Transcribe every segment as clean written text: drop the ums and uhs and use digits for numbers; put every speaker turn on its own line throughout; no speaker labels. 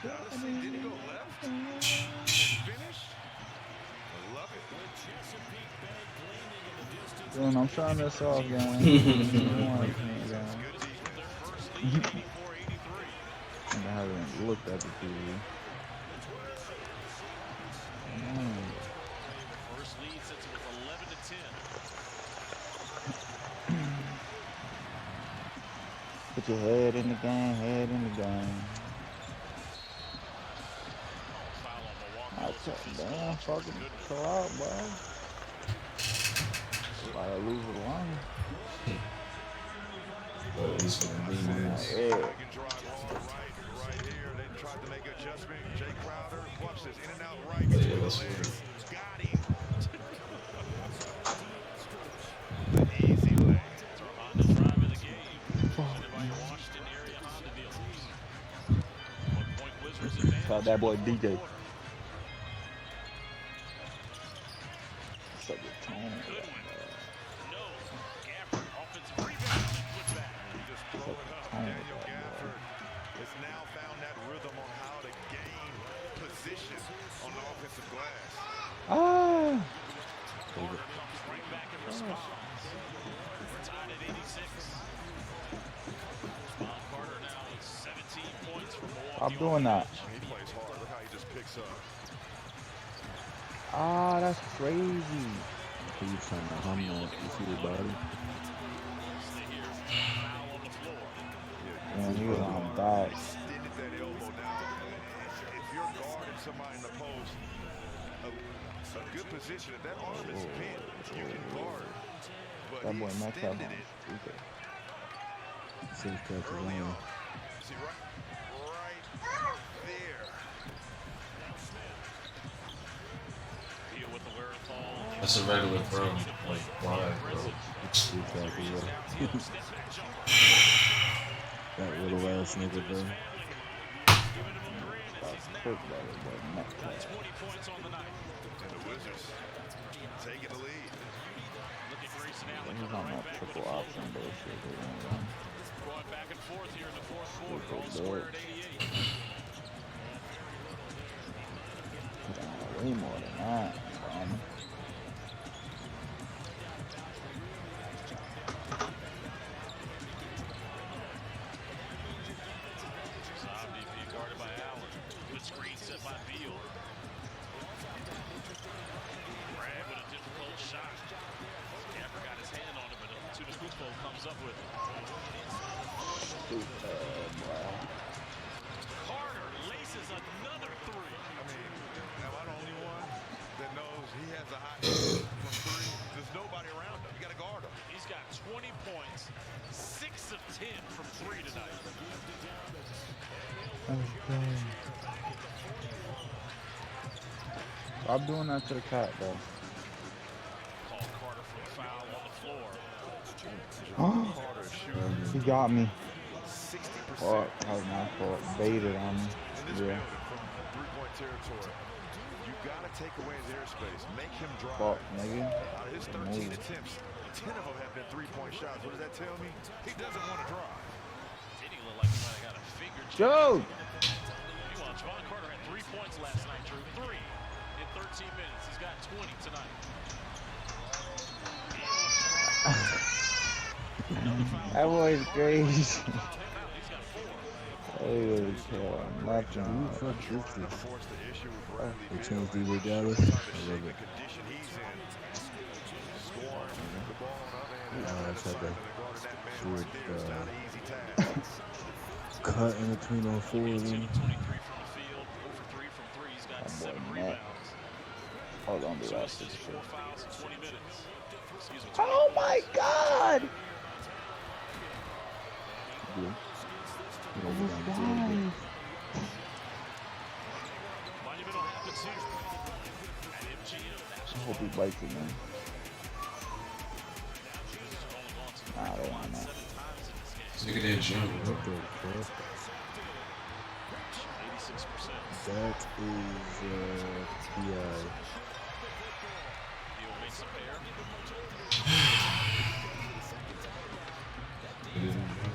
Didn't go left and finish. I love it.
Dude, I'm trying this off, gang. I haven't looked at the TV.
First lead since it was 11-10.
Put your head in the game, head in the game. I took damn fucking chill out, bro. Like I lose the line.
Well, at least for the defense.
They can drive on right here. They tried to make an adjustment. Jay Crowder, watch this, in and out right.
But yeah, that's weird.
Got him. An easy lay.
On the drive of the game. Presented by your Washington area Honda dealers. 1 point Wizards advantage.
Shout out that boy DJ. Such a tone.
Good one. No. Gafford, offensive rebound. Put back.
Just throw it up. Daniel Gafford has now found that rhythm on how to gain position on the offensive glass.
Ah!
Carter comes right back in response. We're tied at 86. Ron Carter now with 17 points for Milwaukee.
I'm doing that.
He plays hard. Look how he just picks up.
Ah, that's crazy.
He's trying to hum on. You see the body?
Stay here. Foul on the floor.
Man, he was on back.
Extended that elbow down. If you're guarding somebody in the post, a good position. If that arm is bent, you can guard. But
That
he
boy Max up
extended
on
it
stupid.
Six catches
early
on.
on. See, right there.
Deal with the wherewithal.
That's a regular throw. Like, why, bro?
Exactly right. That little ass nigga, bro.
Quick by the boy Max.
20 points on the night.
And the Wizards taking the lead.
Look at Grayson Allen.
He's on that triple option bullshit.
Going back and forth here in the fourth quarter. All square at 88.
Way more than that, man.
Zabdi being guarded by Allen. Good screen set by Beal. Brad with a difficult shot. Gafford got his hand on it, but Tutukupo comes up with it. Carter laces another three.
I mean, am I the only one that knows he has a hot shot from three? There's nobody around him. You got to guard him.
He's got 20 points, 6 of 10 from three tonight.
Stop doing that to the cat, though.
Call Carter for a foul on the floor.
Carter is shooting
He got me.
60%
Fuck, that was my fault. Baited on me.
in this
Yeah.
building from three-point territory. You got to take away his airspace. Make him drive.
Fuck, nigga.
Out of his 13 attempts, 10 of them have been three-point shots. What does that tell me? He doesn't want to drive.
Did he look like he might have got a finger check?
Joe!
Meanwhile, Javon Carter had 3 points last night, Drew. 3 in 13 minutes. He's got 20 tonight.
That boy's crazy.
He's got 4.
Holy cow, nothing.
Who the fuck is
Trying to
this?
force the issue with Bradley
They
Beal.
changed DJ Dallas.
Trying to
I
shake
love
the
it.
condition he's in. Scoring the ball on the other end.
Yeah,
And
that's how
guarding
they
that man
should,
right there is not an easy task.
Cut in between on four of
He's 10
them.
of 23 from the field, 0 for 3 from 3. He's got 7
boy, Matt.
rebounds.
Hold on, be
2
right.
assists, 4 fouls in 20 minutes. Excuse me.
Oh my god!
Yeah. You know, we got
Guys.
Monumental happens here at MGM.
I hope he bites it, man. Nah, they want that.
7 times in this game.
Nigga didn't jump, bro.
what the fuck?
86%.
That is PI.
Beal makes a pair.
He didn't jump.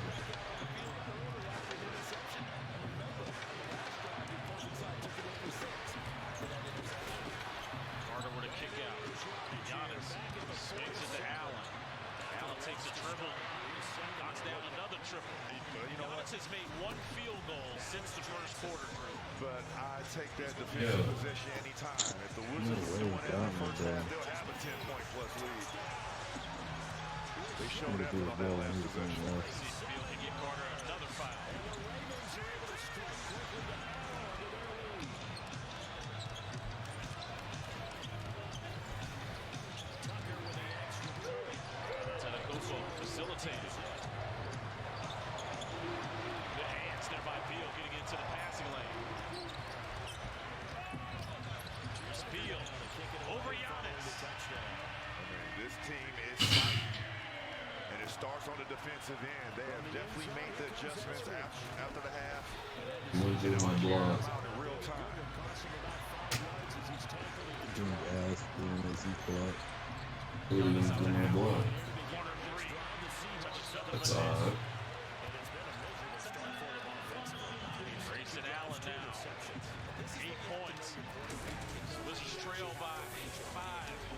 Dallas has made one field goal since the first quarter, Drew.
But I take that defensive position anytime. If the Wizards do one in the first half, they'll have a 10-point plus lead. They showed effort on that last possession.
Field can get Carter another foul. Tadakofo facilitated. Good hands there by Beal getting into the passing lane. Here's Beal over Giannis.
This team is fighting, and it starts on the defensive end. They have definitely made the adjustments after the half.
Look at my block.
In real time.
Doing ass, doing his equal.
Look at my block. That's odd.
Grayson Allen now. 8 points. Wizards trail by 5.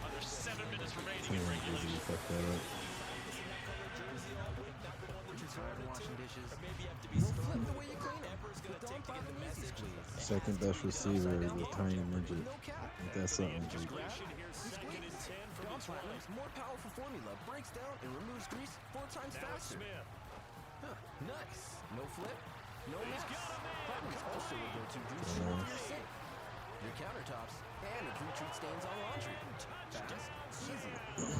Under 7 minutes remaining in regulation.
Fuck that up. Second best receiver is a tiny midget. That's something. Dude.
More powerful formula breaks down and removes grease 4 times faster. Huh, nice. No flip, no mess. Platinum's also a go-to grease for your sink, your countertops, and the pre-treat stains on laundry. Fast, easy.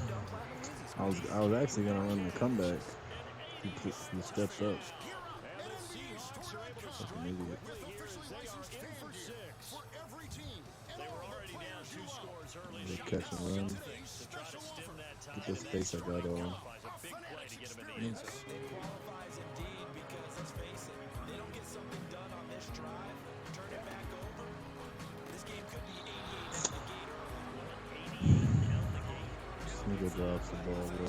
Done Platinum Easy.
I was actually gonna run the comeback. He stepped up. Fucking idiot. They catch and run. Get the space I got on. This nigga drops the ball, bro.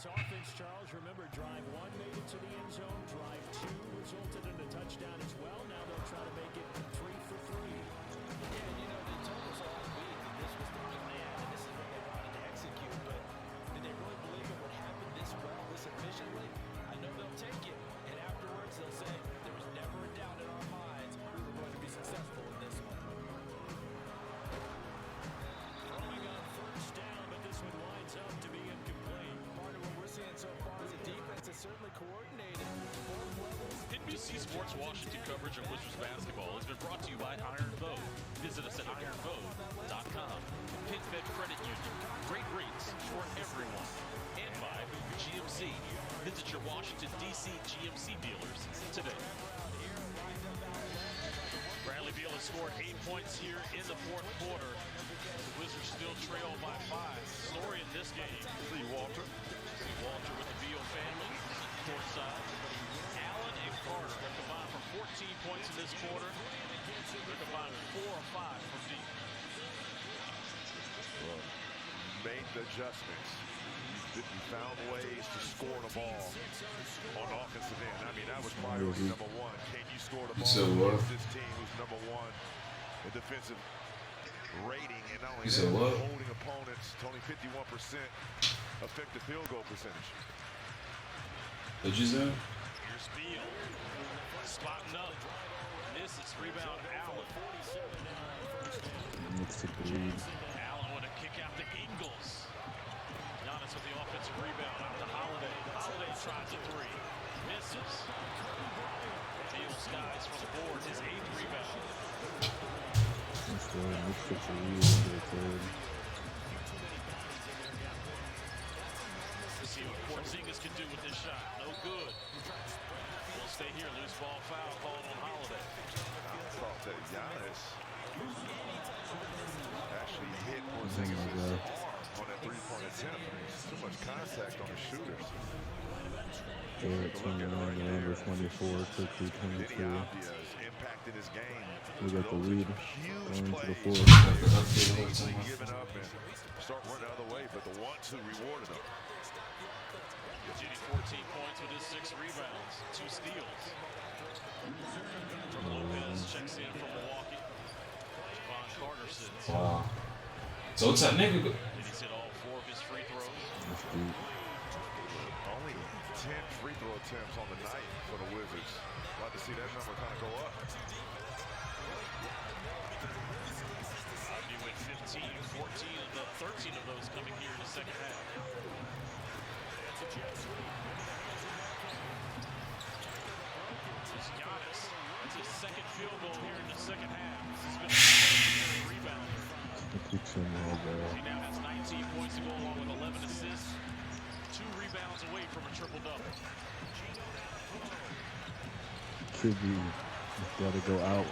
Offense, Charles, remember drive 1 made it to the end zone, drive 2 resulted in a touchdown as well. Now they'll try to make it 3 for 3.
Yeah, and you know, they told us all week that this was the plan and this is what they wanted to execute, but did they really believe it would happen this well, this efficiently? I know they'll take it, and afterwards they'll say there was never a doubt in our minds we were going to be successful in this one.
Throwing on first down, but this one winds up to be incomplete.
Part of what we're seeing so far is the defense is certainly coordinated. Both levels.
NBC Sports Washington coverage of Wizards basketball has been brought to you by Iron Vogue. Visit us at ironvogue.com. PinFed Credit Union. Great rates for everyone. And by GMC. Visit your Washington, D.C. GMC dealers today. Bradley Beal has scored 8 points here in the fourth quarter. The Wizards still trail by 5. Story in this game.
See Walter.
Walter with the Beal family, courtside. Allen and Carter have combined for 14 points in this quarter. They're combined 4 or 5 from deep.
Made the adjustments. He found ways to score the ball on offensive end. I mean, that was priority number 1. Can you score the ball against this team who's number 1 in defensive rating, and not only that, holding opponents to only 51% effective field goal percentage.
What'd you say?
Here's Beal. Spotting up. Misses. Rebound Allen. Allen with a kick out to Ingles. Giannis with the offensive rebound out to Holiday. Holiday tries a 3. Misses. Beal skies from the board. His 8th rebound. See what Porzingis can do with this shot. No good. We'll stay here. Loose ball foul called on Holiday.
I thought that Giannis actually hit Porzingis' arm on that 3-point attempt. Too much contact on the shooters.
Barrett 29, Miranda 24, Quickly
Denny
22.
Alvia's impacted his game.
We got the
Those
lead
huge
going into the
plays.
fourth.
Got the update alert on
Easily
my
giving
phone.
up and start running the other way, but the 1-2 rewarded him.
Getting 14 points with his 6 rebounds, 2 steals. Lopez checks in from Milwaukee. Javon Carter sits.
Wow. So what's that nigga?
And he's hit all 4 of his free throws.
That's deep.
Only 10 free throw attempts on the night for the Wizards. Like to see that number kind of go up.
He went 15, 14 of the 13 of those coming here in the second half. It's Giannis. That's his second field goal here in the second half. This has been a secondary rebounder.
He keeps him all
He
bad.
now has 19 points to go along with 11 assists. 2 rebounds away from a triple-double.
Could be. Gotta go out.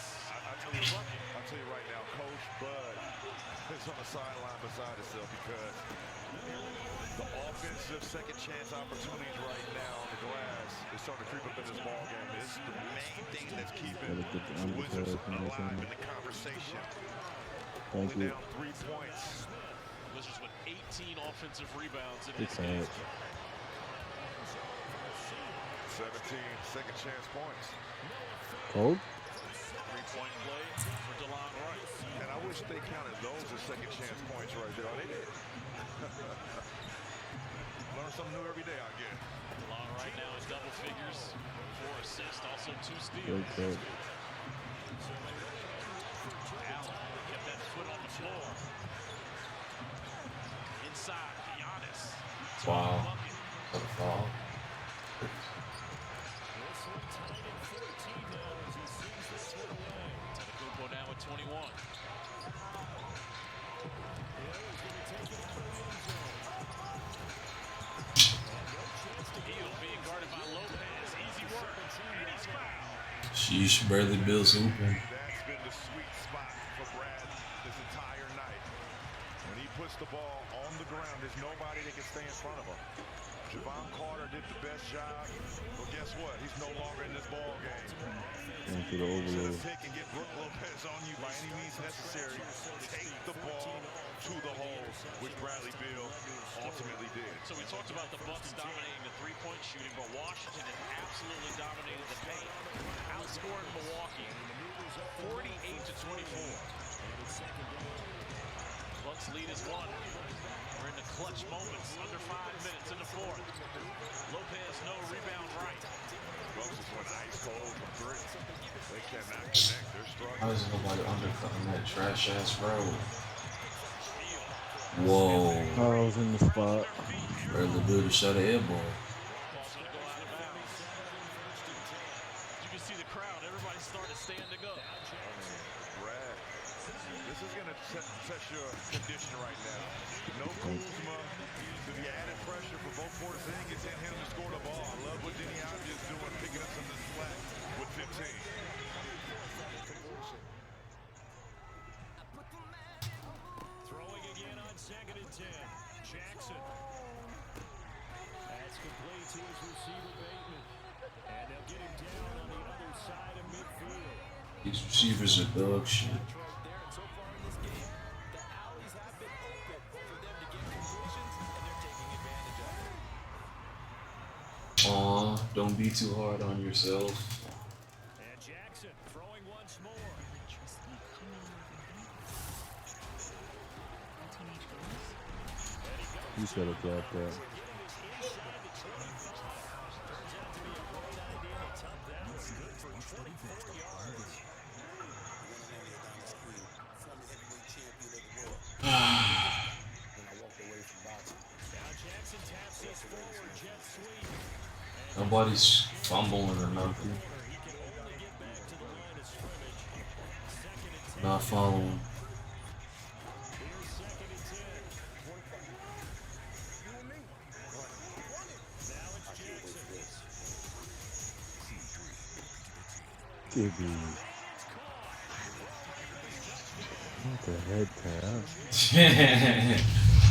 I'll tell you right now, Coach Bud is on the sideline beside himself because the offensive second chance opportunities right now on the glass is starting to creep up in this ball game. It's the main thing that's keeping
Gotta get the
the Wizards
underclass in this
alive
one.
in the conversation.
Thank
Only
you.
down 3 points.
Wizards with 18 offensive rebounds in
Big
this game.
patch.
17 second chance points.
Cold?
3-point play for DeLon Wright.
And I wish they counted those as second chance points right there. They did. Learn something new every day, I get.
DeLon Wright now in double figures. 4 assists, also 2 steals.
Great catch.
Allen kept that foot on the floor. Inside, Giannis.
Wow.
Bucket.
What a fall.
Antetokounmpo now at 21. Hill being guarded by Lopez. Easy work. And he's fouled.
Sheesh, barely Bill's hooping.
That's been the sweet spot for Brad this entire night. When he puts the ball on the ground, there's nobody that can stay in front of him. Javon Carter did the best job, but guess what? He's no longer in this ball game.
Going through the
Instead
overload.
of take and get Brook Lopez on you by any means necessary, take the ball to the hole, which Bradley Beal ultimately did.
So we talked about the Bucks dominating the three-point shooting, but Washington has absolutely dominated the paint. Outscoring Milwaukee 48-24. Bucks lead is 1. We're in the clutch moments, under 5 minutes in the fourth. Lopez, no rebound right.
Bucks just went ice cold from 3. They cannot connect. They're struggling.
How is nobody undercutting that trash ass road?
Beal,
Whoa.
I was in the spot.
Barely Bill to shot an air ball.
ball's gonna go out of bounds. You can see the crowd, everybody started standing up.
Brad, this is going to test your condition right now. No Kuzma. So the added pressure for both Porzingis and him to score the ball. I love what Denny Alvia's is doing, picking up some of the slack with 15.
Throwing again on 2nd and 10. Jackson. That's complete to his receiver, Bateman. And they'll get him down on the other side of midfield.
These receivers are dog shit.
Right there, and so far in this game, the alleys have been open for them to get completions, and they're taking advantage of it.
Aw, don't be too hard on yourself.
And Jackson throwing once more.
You should have dropped that.
Nobody's fumbling or nothing. Not following.
could be. What the head tap?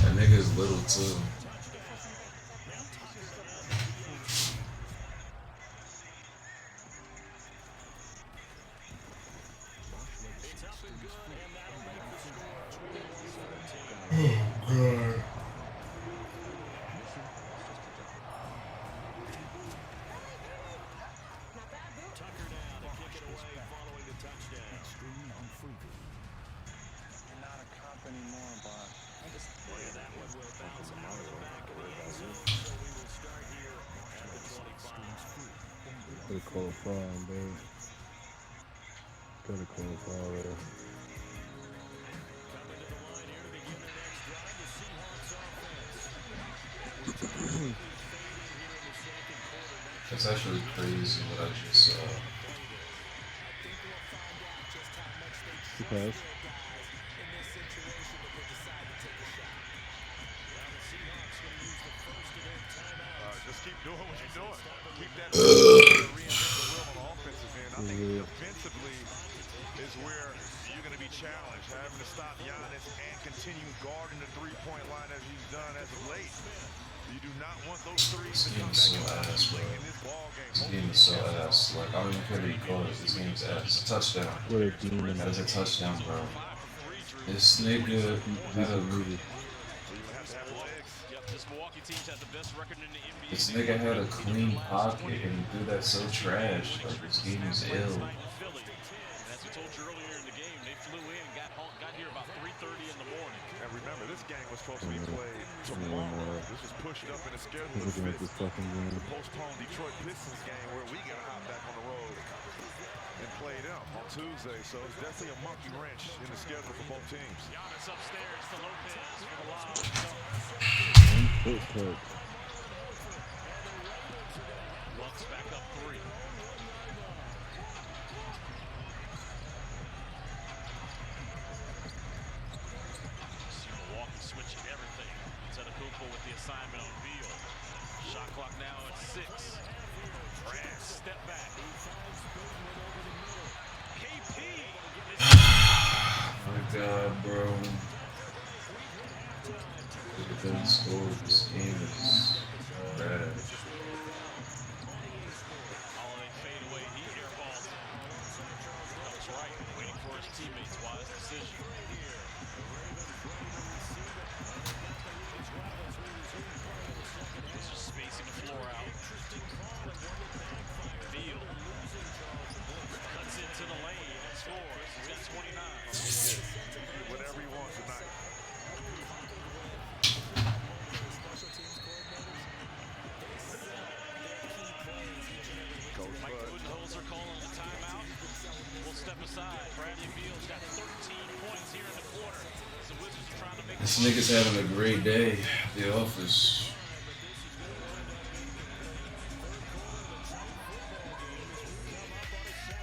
That nigga's little too.
Gotta call a foul, bro. Gotta call a foul there.
That's actually crazy what I just saw.
He passed.
Just keep doing what you're doing. Keep that reinvent the wheel on the offensive end. I think defensively is where you're going to be challenged, having to stop Giannis and continue guarding the three-point line as he's done as of late. You do not want those threes to come back in this ball game.
This game is so ass. Like, I don't even care that he calls. This game's ass. Touchdown.
What a demon.
That is a touchdown, bro. This nigga had a This nigga had a clean pocket and he threw that so trash. Like, this game is ill.
As we told you earlier in the game, they flew in, got here about 3:30 in the morning.
And remember, this game was supposed to be played tomorrow. This was pushed up in the schedule to
Looking at
fit
this fucking game.
the postponed Detroit Pistons game where we got to hop back on the road and play them on Tuesday. So it's definitely a monkey wrench in the schedule for both teams.
Giannis upstairs to Lopez for the lob.
Foot touch.
Bucks back up 3. Milwaukee switching everything. Antetokounmpo with the assignment on Beal. Shot clock now at 6. Brad, step back. KP.
My God, bro. Look at them scores. This game is trash.
Holiday fade away. He airballs it. Comes right, waiting for his teammates. Wise decision. Just spacing the floor out. Beal cuts into the lane and scores. He's got 29.
Whatever he wants tonight.
Mike Budenholzer calling the timeout. We'll step aside. Bradley Beal's got 13 points here in the quarter. The Wizards are trying to make
This nigga's having a great day at the office.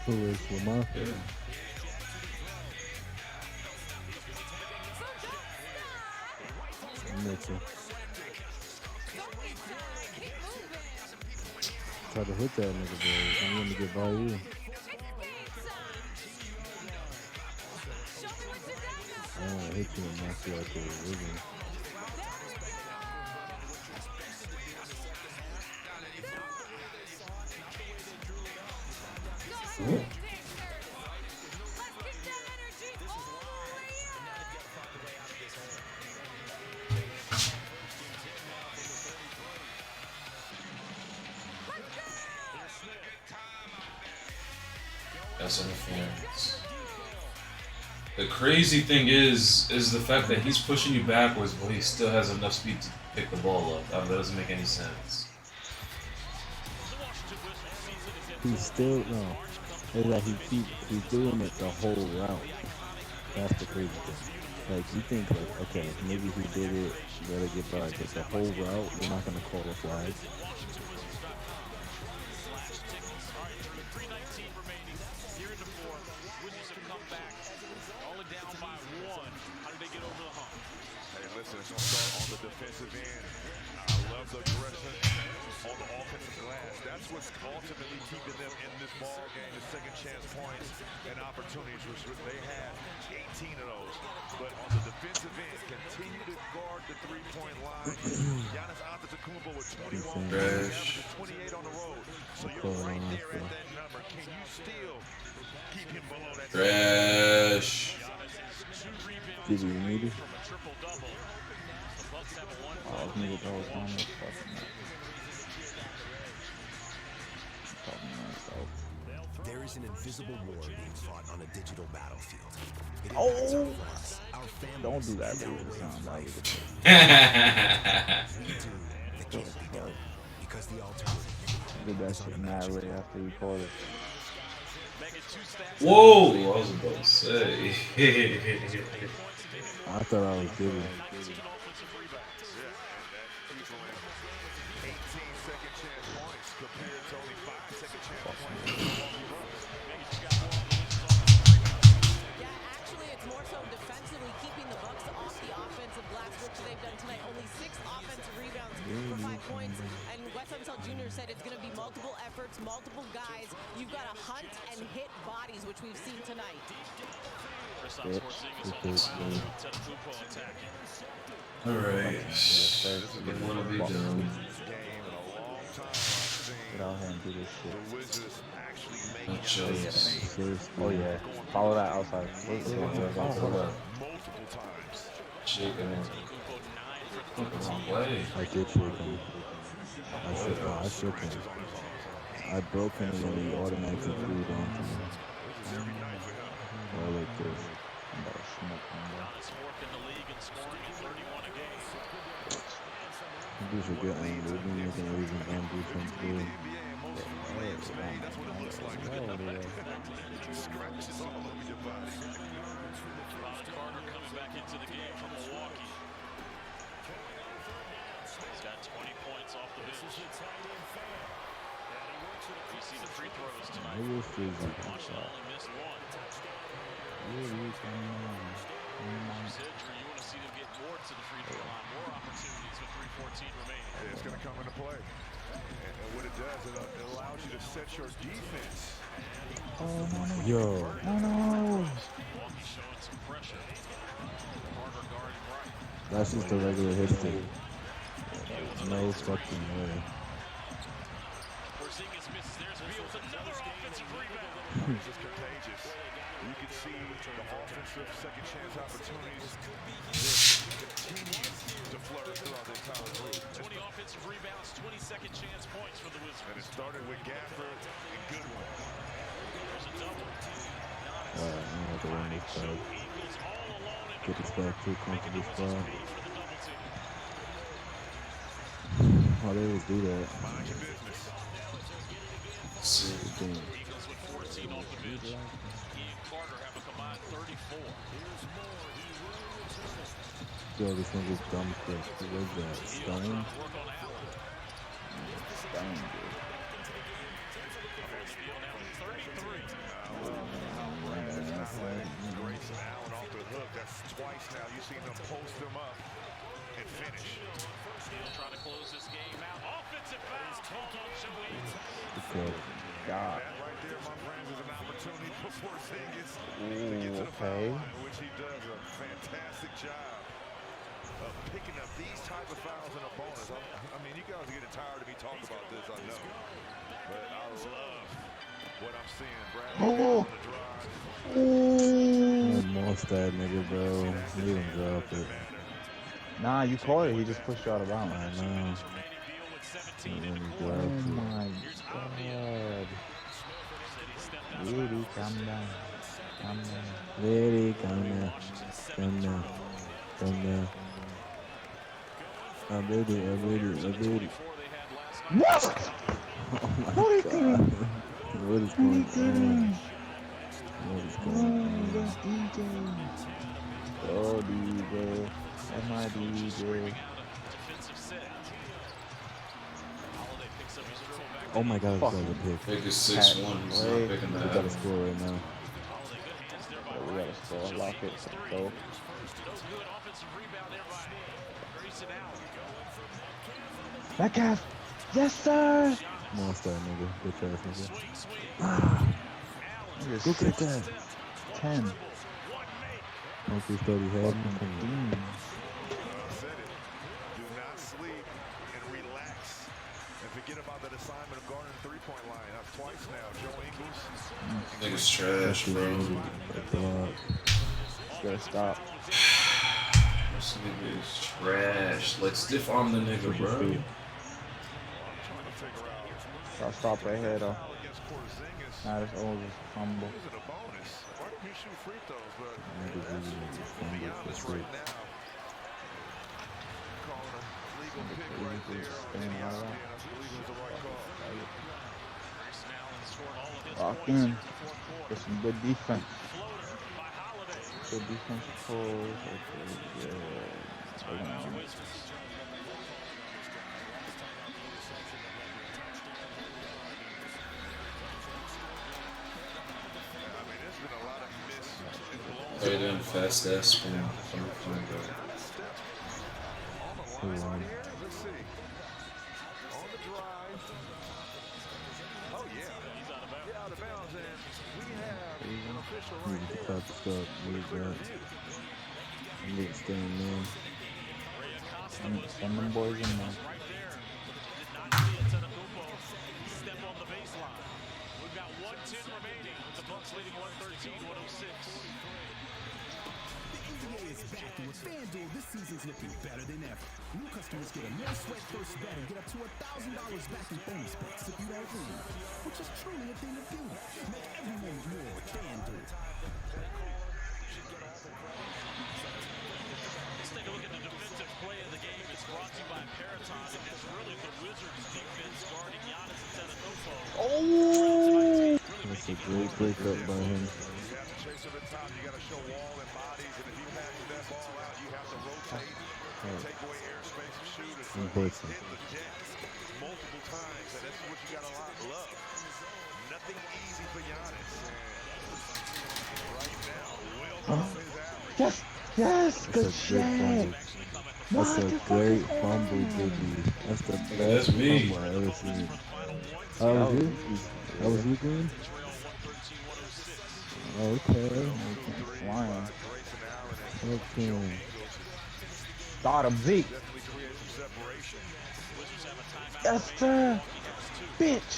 Who is Lamar?
Yeah.
Mitchell. Tried to hit that nigga, bro. I'm gonna get by you. I don't want to hit you and knock you out the rhythm.
That's interference. The crazy thing is the fact that he's pushing you backwards, but he still has enough speed to pick the ball up. That doesn't make any sense.
He's still no. It's like he's doing it the whole route. That's the crazy thing. Like you think like okay, maybe he did it, let it get by, but the whole route, you're not gonna call a flag.
Listen, it's going to start on the defensive end. I love the aggression on the offensive glass. That's what's ultimately keeping them in this ball game, the second chance points and opportunities, which they had 18 of those. But on the defensive end, continue to guard the three-point line. Giannis Antetokounmpo with 21 points, averaging 28 on the road. So you're right there at that number. Can you still keep him below that?
Trash.
Did you need it?
From a triple-double. The Bucks have a one.
Oh, I need the whole time.
There is an invisible war being fought on a digital battlefield. It
Oh!
impacts our friends, our families,
Don't do that,
and our
dude. It sounds like
relationships.
it.
We do that can't be done because the alternative
Did that shit mad right after we called it.
Whoa! I was about to say.
I thought I was good.
18 second chance points compared to only 5 second chance points.
Yeah, actually, it's more so defensively keeping the Bucks off the offensive glass, which they've done tonight. Only 6 offensive rebounds for 5 points. And Wes Unseld Jr. said it's going to be multiple efforts, multiple guys. You've got to hunt and hit bodies, which we've seen tonight.
Alright. Didn't want to be done.
Get out here and do this shit.
No chills.
Seriously.
Oh yeah. Follow that outside.
Multiple times.
Shaking it. The wrong way.
I did trick him. I shook him. I broke him and then he automatically threw it on to me. Or like this.
I'm about to smoke him, bro.
You should get on. They've been making everything on defense good.
That's what it looks like. Scratches all over your body.
Carter coming back into the game from Milwaukee. He's got 20 points off the bench. You see the free throws tonight.
It was fizzy.
Washington only missed one. Cedric, you want to see them get more to the free throw line, more opportunities with 3:14 remaining.
Yeah, it's going to come into play. And what it does, it allows you to set your defense.
Yo.
Milwaukee showing some pressure. Carter guarding right.
That's just the regular history. No fucking way.
Porzingis misses. There's Beal with another offensive rebound.
This is contagious. You can see the offensive second chance opportunities continue to flourish throughout the entire group.
20 offensive rebounds, 20 second chance points for the Wizards.
And it started with Gafford and Goodwin.
There's a double.
Alright, I'm gonna have to run this back.
Eagles all alone in
Get this back to a comfortable spot.
for the double team.
Oh, they always do that.
Mind your business.
Good thing.
Eagles with 14 off the bench. He and Carter have a combined 34.
Yo, this nigga's dumb quick. Who was that? Stone?
Work on Allen.
Stone, dude.
Beal now at 33.
Grayson Allen off the hook. That's twice now. You've seen them post them up and finish.
Beal trying to close this game out. Offensive foul. Hold on, Joey.
Good.
God.
That right there, my friends, is an opportunity for Porzingis to get to
Ooh,
the foul
okay.
line, which he does a fantastic job of picking up these type of fouls in a bonus. I mean, you guys are getting tired of me talking about this, I know. But I love what I'm seeing. Bradley on the drive.
Most that nigga, bro. He didn't drop it.
Nah, you caught it. He just pushed you out of bounds.
I know. He didn't
Oh
drop it.
my God. Really, calm down. Calm down.
Lady, come down. Come down. Come down. A lady.
What?
Oh my God. What is going on? What is going on?
Oh, DJ. That's my DJ.
Oh my God, it's like a pick.
Pick is 6-1. He's not picking
We
that
gotta
up.
score right now.
Yeah, we gotta score. Lock it. Go.
Grayson Allen.
Metcalf. Yes, sir.
Monster nigga, bitch ass nigga.
Nigga,
Go get that.
10.
Don't you study hard?
Fucking
Come on.
beans.
I said it. Do not sleep and relax and forget about that assignment of guarding the three-point line. That's twice now. Joe Ingles.
Niggas trash, bro.
Gotta stop.
This nigga is trash. Like, stiff arm the nigga, bro.
Gotta stop right here, though. Nah, this old is humble.
Is it a bonus? Why didn't he shoot free throws? But to be honest,
That's
right now, calling a legal pick right there on ESPN, I believe it was the right call.
Lock in. Get some good defense. Good defense pulls.
Right in, fast ass spin.
On the line here, let's see. On the drive. Oh yeah, he's out of bounds. Yeah, out of bounds, and we have an official right
Need to
there.
clap the stuff. Need that. Need to stay in there.
Send them boys in there.
Right there. Did not see it to the Kupo. Step on the baseline. We've got 1:10 remaining with the Bucks leading 113-106.
The NBA is back, and with FanDuel, this season's looking better than ever. New customers get a no sweat first bet and get up to $1,000 back in bonus bets if you don't win, which is truly a thing of beauty. Make every moment more with FanDuel.
Let's take a look at the defensive play of the game. It's brought to you by Paraton, and it's really the Wizards defense guarding Giannis Antetokounmpo.
Oh!
That's a great breakup by him.
You have to chase to the top. You got to show wall and bodies, and if you pass that ball out, you have to rotate and take away airspace and shoot it. So he's hit the deck multiple times, and that's what you got to love. Nothing easy for Giannis. And right now, Will is out.
Yes! Yes! Good
That's a great
shit!
fumble. That's a great fumble, baby. That's the best
That's me.
fumble I've ever seen. That was you? That was you, Green? Okay.
Flying.
Okay.
Got him, Zeke. Yes, sir. Bitch.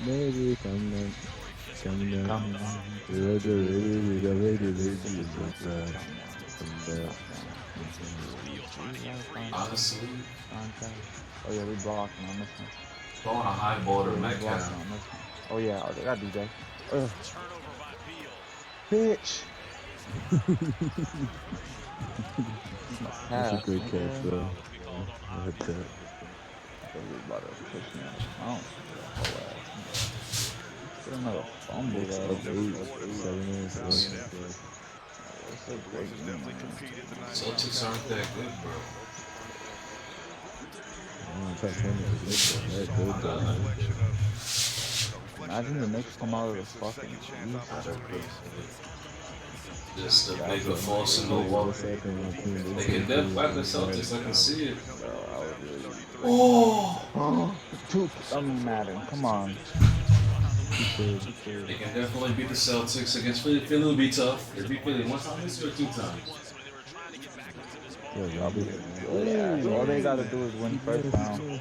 Maybe coming on.
Honestly,
Oh yeah, we blocking on this one.
throwing a high ball to
We
Metcalf.
blocking on this one. Oh yeah, I got DJ. Ugh.
Turnover by Beal.
Bitch.
That's a great catch, though. I hit that.
About to push me out. Get another fumble
It's
though.
up 7 minutes.
It's a great game.
Celtics aren't that good, bro.
Imagine the Knicks come out of the fucking
Just a bigger false in the wall. They can definitely fight the Celtics, I can see it.
Oh! I'm Madden, come on.
They can definitely beat the Celtics against Philly. Philly will be tough. They beat Philly one time this year, 2 times.
Yeah, all they gotta do is win first round.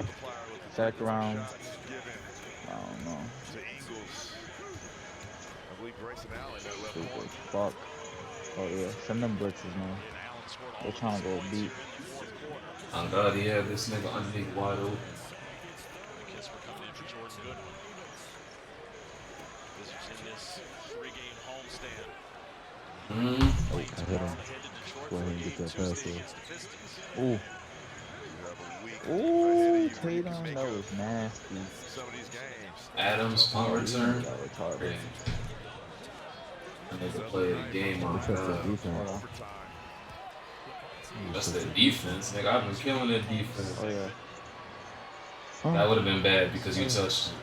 Second round. I don't know. Stupid fuck. Oh yeah, send them blitzes, man. They're trying to go beat.
On God, he had this nigga underneath wide open.
Kids were coming in for Jordan Goodwin. Wizards in this 3-game homestand.
Oh, I hit him. Go ahead and get that pass off.
Ooh. Ooh, Tatum, that was nasty.
Adams punt return.
That was hard.
Crazy. And they can play the game on
That's the defense.
That's the defense. Nigga, I've been killing that defense.
Oh yeah.
That would have been bad because you touched it.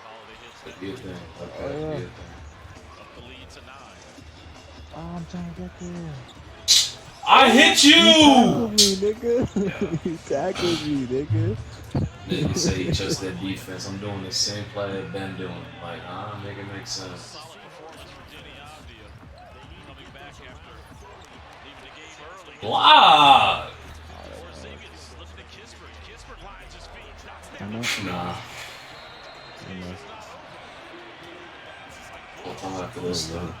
Holiday hits
But
that
do your thing.
Oh, yeah.
Do your thing.
up the lead to 9.
Oh, I'm trying to get there.
I hit you!
tackled me, nigga. He tackled me, nigga.
Nigga say he trusts that defense. I'm doing the same play I've been doing. Like, make it make sense. Block! Nah. We'll come after this though.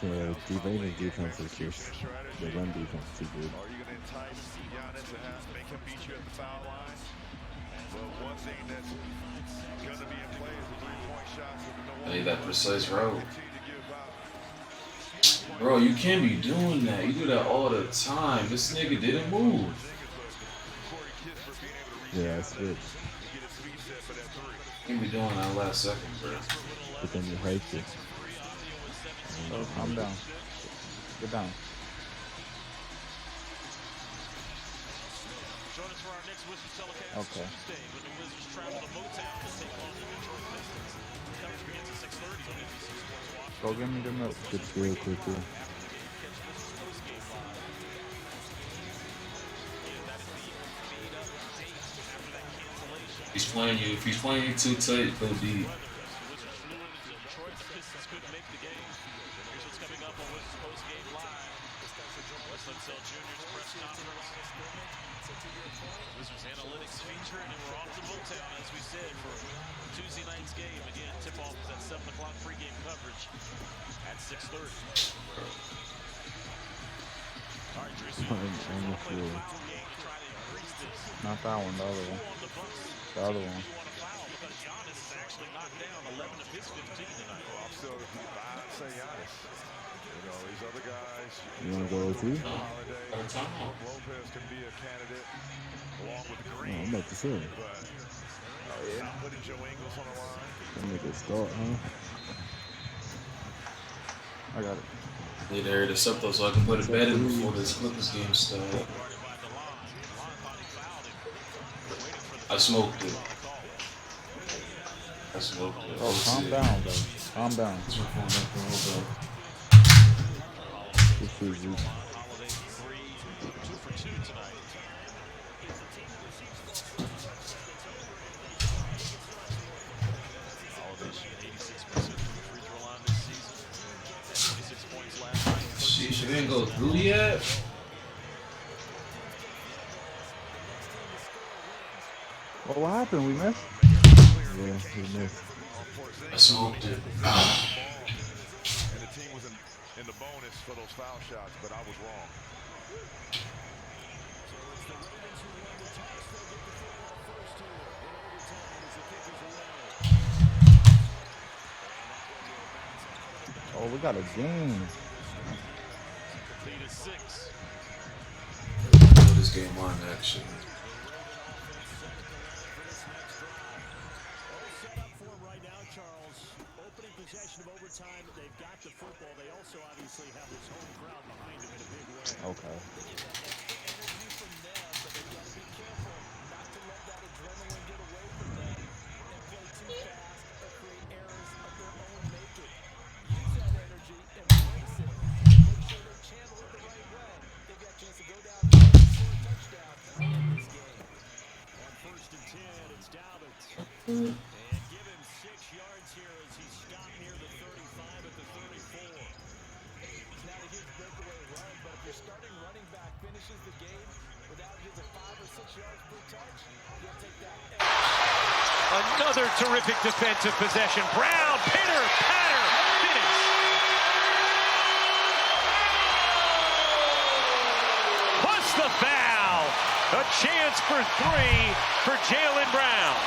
So, the Ravens defense is just, the run defense is too good.
Are you going to entice Giannis to make him beat you at the foul line? Well, one thing that's going to be in play is the three-point shots.
Hey, that precise route. Bro, you can't be doing that. You do that all the time. This nigga didn't move.
Yeah, I switched.
You can't be doing that last second, bro.
But then you hyped it.
Oh, calm down. Get down. Okay. Go give me the milk.
Good skill, quickly.
He's playing you. If he's playing you too tight, go deep.
Wizards analytics feature, and we're off to Motown, as we said, for Tuesday night's game. Again, tip-off is at 7 o'clock pregame coverage at 6:30. All right, Drew,
On the floor.
Not that one, the other one. The other one.
Because Giannis is actually knocked down 11 of his 15 tonight.
I'm still, I'd say Giannis. You know, these other guys.
You want to go too?
Lopez can be a candidate along with Green.
I'm about to say.
But not putting Joe Ingles on the line.
That nigga start, huh?
I got it.
Need to hurry this up though so I can put it better before this Clippers game starts. I smoked it. I smoked it.
Oh, calm down, bro. Calm down.
This is you.
Holiday 3, 2 for 2 tonight. Holiday shooting 86% from the free throw line this season. 26 points last night.
Sheesh, you didn't go through yet?
Well, what happened? We missed?
Yeah, he missed.
I smoked it.
And the team was in the bonus for those foul shots, but I was wrong.
Oh, we got a game.
Lead is 6.
Put this game on action.
Possession of overtime, they've got the football. They also obviously have this home crowd behind them in a big way.
Okay.
Energy from them, but they've got to be careful not to let that adrenaline get away from them and play too fast or create errors of their own making. Use that energy, embrace it, make sure they channel it the right way. They've got a chance to go down and score a touchdown in this game.
On 1st and 10, it's Dalvin. And give him 6 yards here as he stopped near the 35 at the 34.
It's not a huge breakaway run, but if your starting running back finishes the game without just a 5 or 6 yards per touch, you'll take that.
Another terrific defensive possession. Brown, pitter, patter, finish. Plus the foul. A chance for 3 for Jaylen Brown.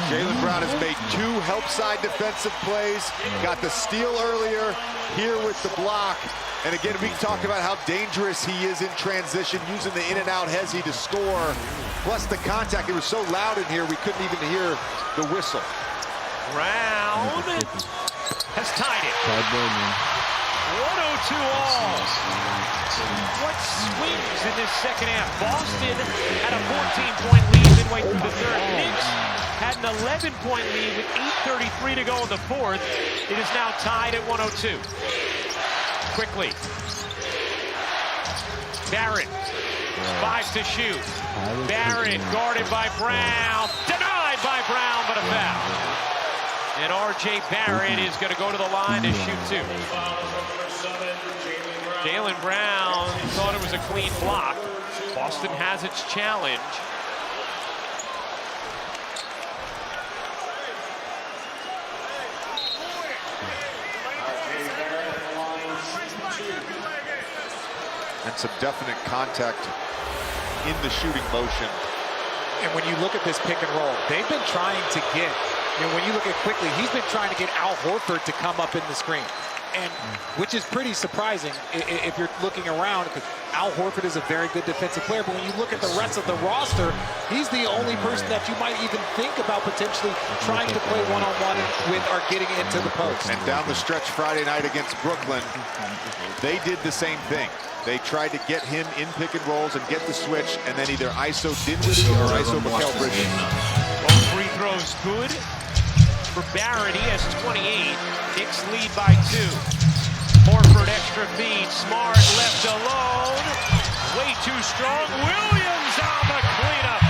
Jaylen Brown has made 2 help side defensive plays, got the steal earlier, here with the block. And again, we talk about how dangerous he is in transition, using the in and out hezzy to score. Plus the contact, it was so loud in here, we couldn't even hear the whistle.
Brown has tied it. 102 all. What swings in this second half? Boston had a 14-point lead midway through the third. Knicks had an 11-point lead with 8
8:33 to go in the fourth. It is now tied at 102. Quickly. Barrett, 5 to shoot. Barrett guarded by Brown. Denied by Brown, but a foul. And R.J. Barrett is going to go to the line to shoot 2. Jaylen Brown thought it was a clean block. Boston has its challenge.
And some definite contact in the shooting motion.
And when you look at this pick and roll, they've been trying to get, when you look at quickly, he's been trying to get Al Horford to come up in the screen. And which is pretty surprising if you're looking around, because Al Horford is a very good defensive player, but when you look at the rest of the roster, he's the only person that you might even think about potentially trying to play one-on-one with or getting into the post.
And down the stretch Friday night against Brooklyn, they did the same thing. They tried to get him in pick and rolls and get the switch, and then either ISO Dinwiddie or ISO Mikal Bridges.
Both free throws good for Barrett. He has 28. Knicks lead by 2. Horford extra feed. Smart left alone. Way too strong. Williams on the cleanup.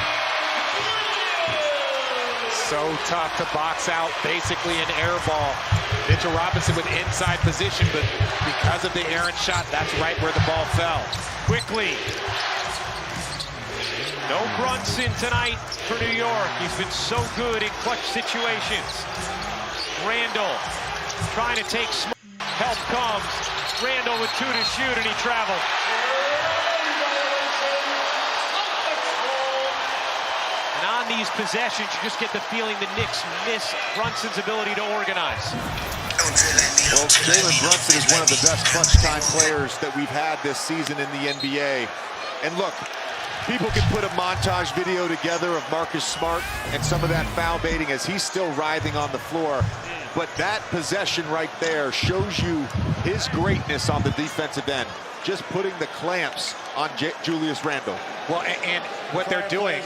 So tough to box out, basically an air ball. Mitchell Robinson with inside position, but because of the errant shot, that's right where the ball fell.
Quickly. No Brunson tonight for New York. He's been so good in clutch situations. Randall trying to take help comes. Randall with 2 to shoot, and he traveled. And on these possessions, you just get the feeling the Knicks miss Brunson's ability to organize.
Well, Jalen Brunson is one of the best clutch time players that we've had this season in the NBA. And look, people can put a montage video together of Marcus Smart and some of that foul baiting as he's still writhing on the floor. But that possession right there shows you his greatness on the defensive end. Just putting the clamps on Julius Randle.
Well, and what they're doing,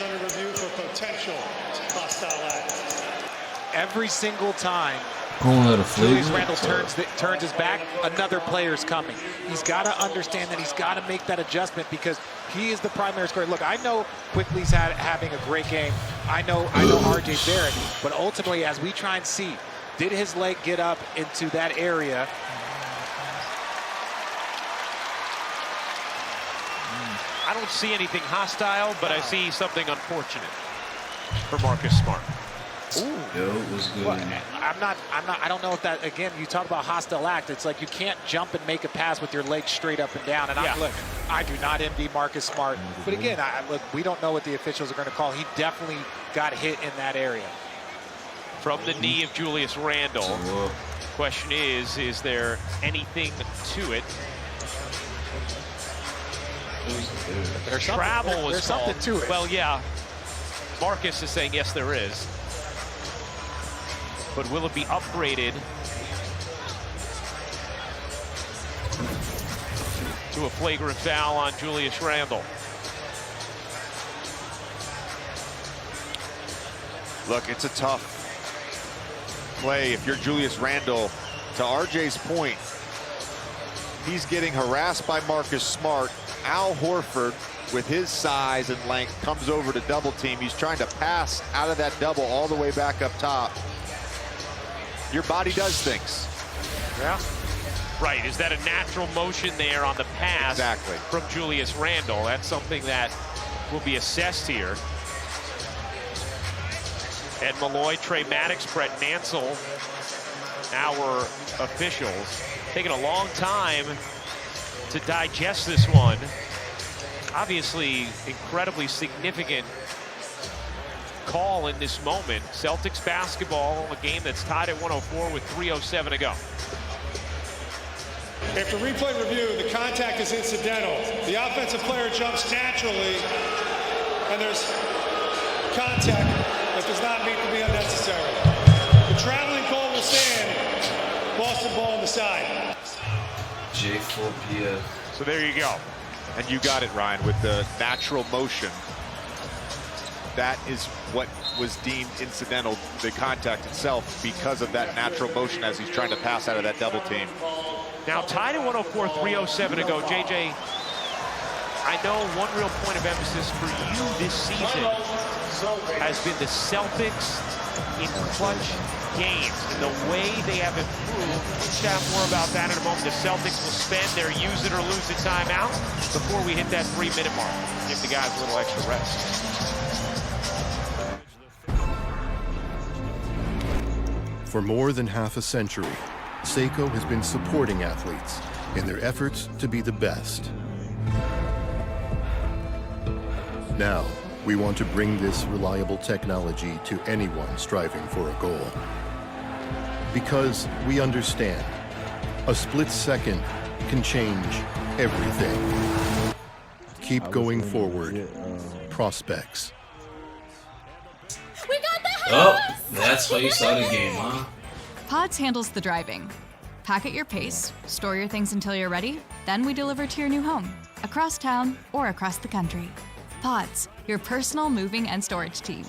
every single time Julius Randle turns his back, another player's coming. He's got to understand that he's got to make that adjustment because he is the primary scorer. Look, I know Quickly's having a great game. I know R.J. Barrett, but ultimately, as we try and see, did his leg get up into that area?
I don't see anything hostile, but I see something unfortunate for Marcus Smart.
Ooh.
Yo, it was good.
Well, I don't know if that, again, you talk about hostile act. It's like you can't jump and make a pass with your legs straight up and down. And look, I do not envy Marcus Smart. But again, look, we don't know what the officials are going to call. He definitely got hit in that area.
From the knee of Julius Randle. Question is there anything to it?
There's
Travel was called.
something to it.
Well, yeah. Marcus is saying yes, there is. But will it be upgraded to a flagrant foul on Julius Randle?
Look, it's a tough play if you're Julius Randle. To RJ's point, he's getting harassed by Marcus Smart. Al Horford, with his size and length, comes over to double team. He's trying to pass out of that double all the way back up top. Your body does things.
Yeah. Right. Is that a natural motion there on the pass from Julius Randle? That's something that will be assessed here. Ed Malloy, Trey Maddox, Brett Nansel, our officials. Taking a long time to digest this one. Obviously, incredibly significant call in this moment. Celtics basketball, a game that's tied at 104 with 3:07 to go.
After replay review, the contact is incidental. The offensive player jumps naturally, and there's contact that does not need to be unnecessary. The traveling call will stand. Boston ball on the side.
J4PF.
So there you go. And you got it, Ryan, with the natural motion. that is what was deemed incidental, the contact itself, because of that natural motion as he's trying to pass out of that double team.
Now tied at 104, 3:07 to go. JJ, I know one real point of emphasis for you this season has been the Celtics in clutch games and the way they have improved. We'll chat more about that in a moment. The Celtics will spend their use it or lose it timeout before we hit that 3-minute mark. Give the guys a little extra rest.
For more than half a century, Seiko has been supporting athletes in their efforts to be the best. Now, we want to bring this reliable technology to anyone striving for a goal. Because we understand, a split second can change everything. Keep going forward, prospects.
We got the
Oh, that's why you saw the game, huh?
Pods handles the driving. Pack at your pace, store your things until you're ready, then we deliver to your new home, across town or across the country. Pods, your personal moving and storage team.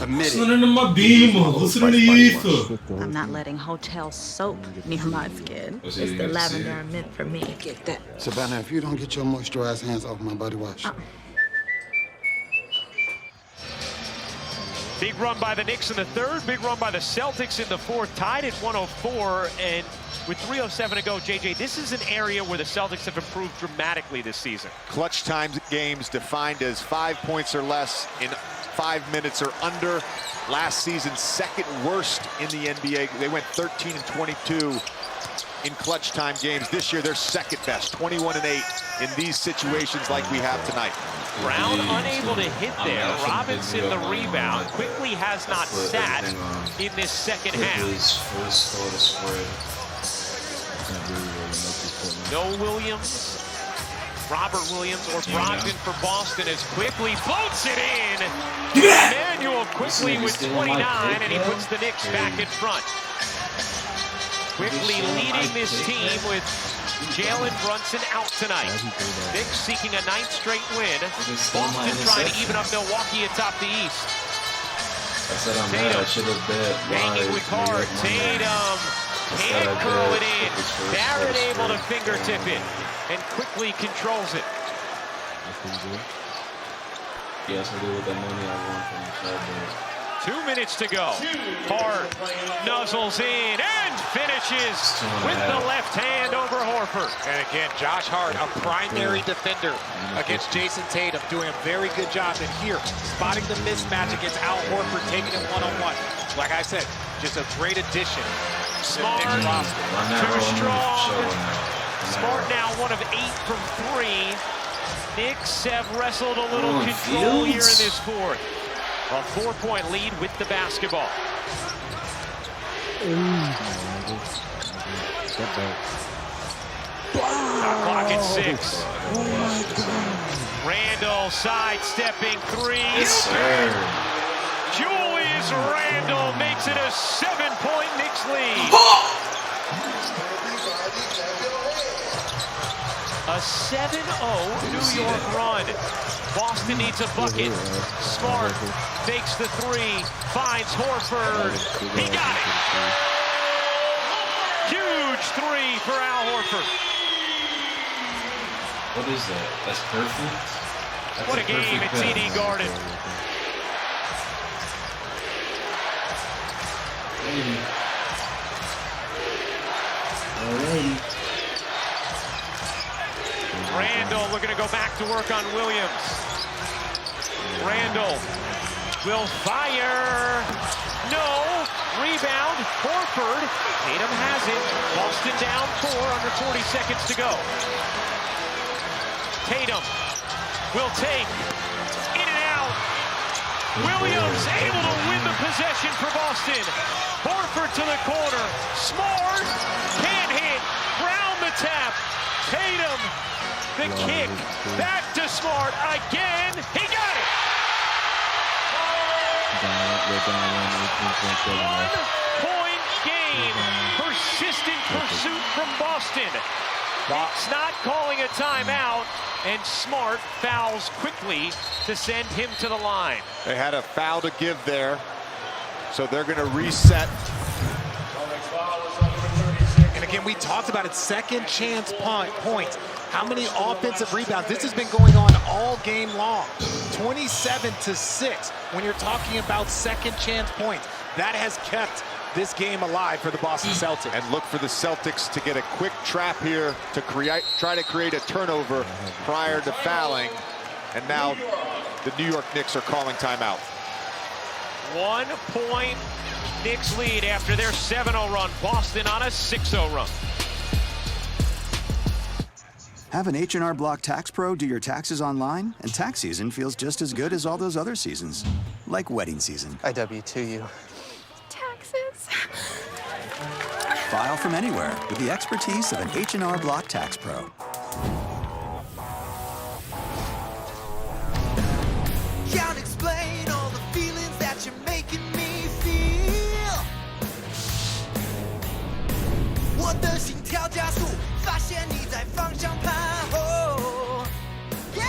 Listening to my Beamer, listening to Ether.
I'm not letting hotel soap near my skin. It's the lavender I meant for me. Get that.
Savannah, if you don't get your moisturized hands off my body wash.
Big run by the Knicks in the third, big run by the Celtics in the fourth, tied at 104, and with 3:07 to go, JJ, this is an area where the Celtics have improved dramatically this season.
Clutch time games defined as 5 points or less in 5 minutes or under. Last season, second worst in the NBA. They went 13 and 22 in clutch time games. This year, they're second best, 21-8 in these situations like we have tonight.
Brown unable to hit there. Robinson the rebound. Quickly has not sat in this second half. No Williams. Robert Williams or Brogdon for Boston as Quickly floats it in. Emmanuel Quickly with 29, and he puts the Knicks back in front. Quickly leading this team with Jalen Brunson out tonight. Knicks seeking a 9th straight win. Boston trying to even up Milwaukee atop the East.
I said I'm mad. I should have bet.
Hanging with Card. Tatum can't curl it in. Barrett able to fingertip it and Quickly controls it.
Yes, I do with that money I won from the club.
2 minutes to go. Hart nuzzles in and finishes with the left hand over Horford.
And again, Josh Hart, a primary defender against Jason Tatum, doing a very good job. And here, spotting the mismatch against Al Horford, taking him one-on-one. Like I said, just a great addition.
Smart, too strong. Smart now 1 of 8 from 3. Knicks have wrestled a little control here in this fourth. A 4-point lead with the basketball. Shot clock at 6. Randle sidestepping 3.
Yes, sir.
Julius Randle makes it a 7-point Knicks lead. A 7-0 New York run. Boston needs a bucket. Smart fakes the 3, finds Horford. He got it. Huge 3 for Al Horford.
What is that? That's perfect? That's
what a game at TD Garden. Randle looking to go back to work on Williams. Randle will fire. No. Rebound. Horford. Tatum has it. Boston down 4, under 40 seconds to go. Tatum will take. In and out. Williams able to win the possession for Boston. Horford to the corner. Smart. Can't hit. Round the tap. Tatum. The kick, back to Smart again. He got it. 1-point game. Persistent pursuit from Boston. Knicks not calling a timeout, and Smart fouls quickly to send him to the line.
They had a foul to give there, so they're going to reset.
And again, we talked about it, second chance points. How many offensive rebounds? This has been going on all game long. 27-6 when you're talking about second chance points. That has kept this game alive for the Boston Celtics.
And look for the Celtics to get a quick trap here to try to create a turnover prior to fouling. And now the New York Knicks are calling timeout.
1 point Knicks lead after their 7-0 run. Boston on a 6-0 run.
Have an H&R Block Tax Pro do your taxes online, and tax season feels just as good as all those other seasons, like wedding season.
I W-2 you.
Taxes. File from anywhere with the expertise of an H&R Block Tax Pro.
Can't explain all the feelings that you're making me feel. 我的心跳加速，发现你在方向盘后。Yeah,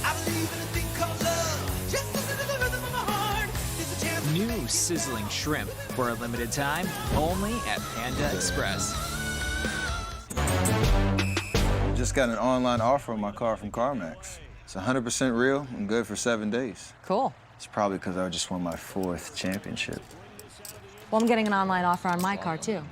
I believe in a thing called love. Just listen to the rhythm of my heart. There's a chance.
New sizzling shrimp for a limited time, only at Panda Express.
Just got an online offer on my car from CarMax. It's 100% real and good for 7 days.
Cool.
It's probably because I just won my 4th championship.
Well, I'm getting an online offer on my car, too.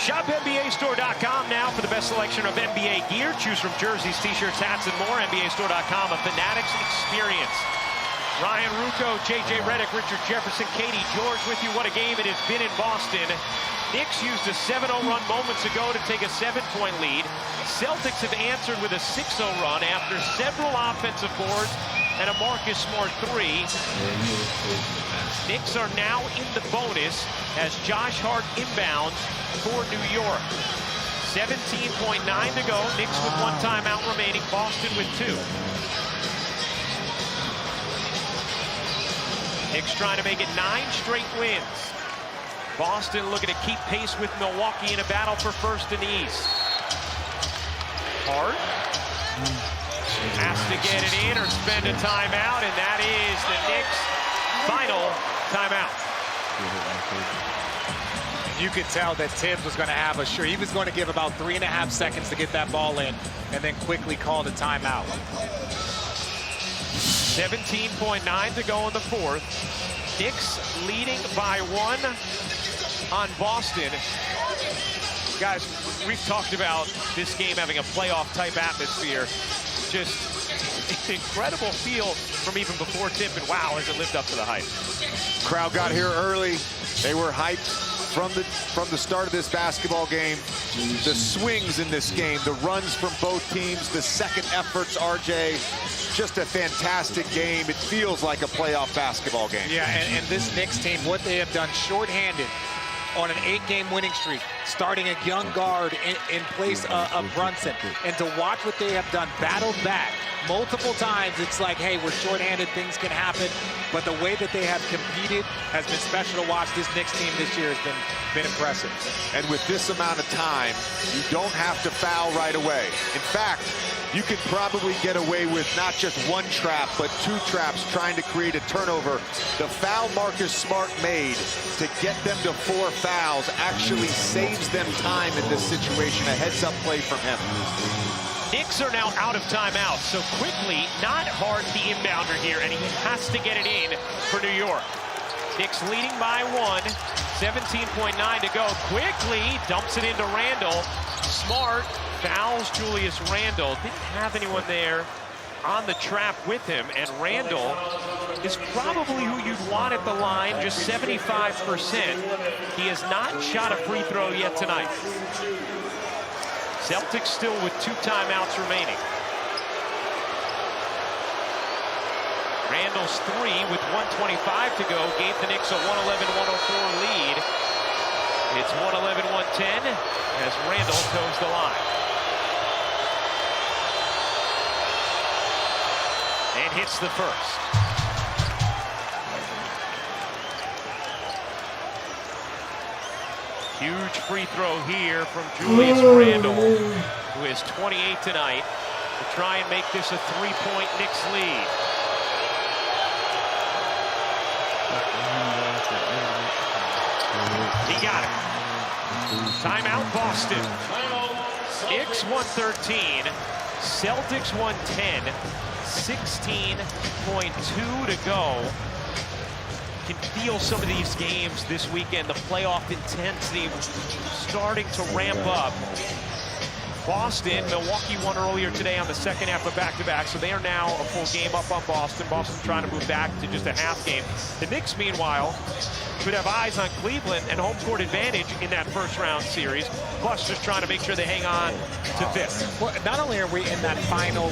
ShopNBAStore.com now for the best selection of NBA gear. Choose from jerseys, t-shirts, hats, and more. NBAStore.com, a Fanatics experience. Ryan Rucco, J.J. Redick, Richard Jefferson, Katie George with you. What a game it has been in Boston. Knicks used a 7-0 run moments ago to take a 7-point lead. Celtics have answered with a 6-0 run after several offensive boards and a Marcus Smart 3. Knicks are now in the bonus as Josh Hart inbounds for New York. 17.9 to go. Knicks with 1 timeout remaining. Boston with 2. Knicks trying to make it 9 straight wins. Boston looking to keep pace with Milwaukee in a battle for first in the East. Hart has to get it in or spend a timeout, and that is the Knicks' final timeout.
You could tell that Tibbs was going to have he was going to give about 3.5 seconds to get that ball in and then quickly call the timeout.
17.9 to go in the 4th. Knicks leading by 1 on Boston. Guys, we've talked about this game having a playoff-type atmosphere. Just an incredible feel from even before tip, and wow, has it lived up to the hype.
Crowd got here early. They were hyped from the start of this basketball game. The swings in this game, the runs from both teams, the second efforts, RJ. Just a fantastic game. It feels like a playoff basketball game.
Yeah, and this Knicks team, what they have done shorthanded on an 8-game winning streak, starting a young guard in place of Brunson, and to watch what they have done, battled back multiple times. It's like, hey, we're shorthanded, things can happen, but the way that they have competed has been special to watch. This Knicks team this year has been impressive.
And with this amount of time, you don't have to foul right away. In fact, you could probably get away with not just 1 trap, but 2 traps trying to create a turnover. The foul Marcus Smart made to get them to 4 fouls actually saves them time in this situation. A heads-up play from him.
Knicks are now out of timeout, so quickly, not Hart the inbounder here, and he has to get it in for New York. Knicks leading by 1, 17.9 to go. Quickly dumps it into Randall. Smart fouls Julius Randall. Didn't have anyone there on the trap with him, and Randall is probably who you'd want at the line, just 75%. He has not shot a free throw yet tonight. Celtics still with 2 timeouts remaining. Randall's 3 with 1:25 to go gave the Knicks a 111-104 lead. It's 111-110 as Randall toes the line. And hits the first. Huge free throw here from Julius Randle, who is 28 tonight, to try and make this a 3-point Knicks lead. He got it. Timeout, Boston. Knicks 113, Celtics 110, 16.2 to go. You can feel some of these games this weekend, the playoff intensity starting to ramp up. Boston, Milwaukee won earlier today on the second half of back-to-back, so they are now a full game up on Boston. Boston trying to move back to just a half game. The Knicks, meanwhile, could have eyes on Cleveland and home court advantage in that first-round series, plus just trying to make sure they hang on to fifth.
Well, not only are we in that final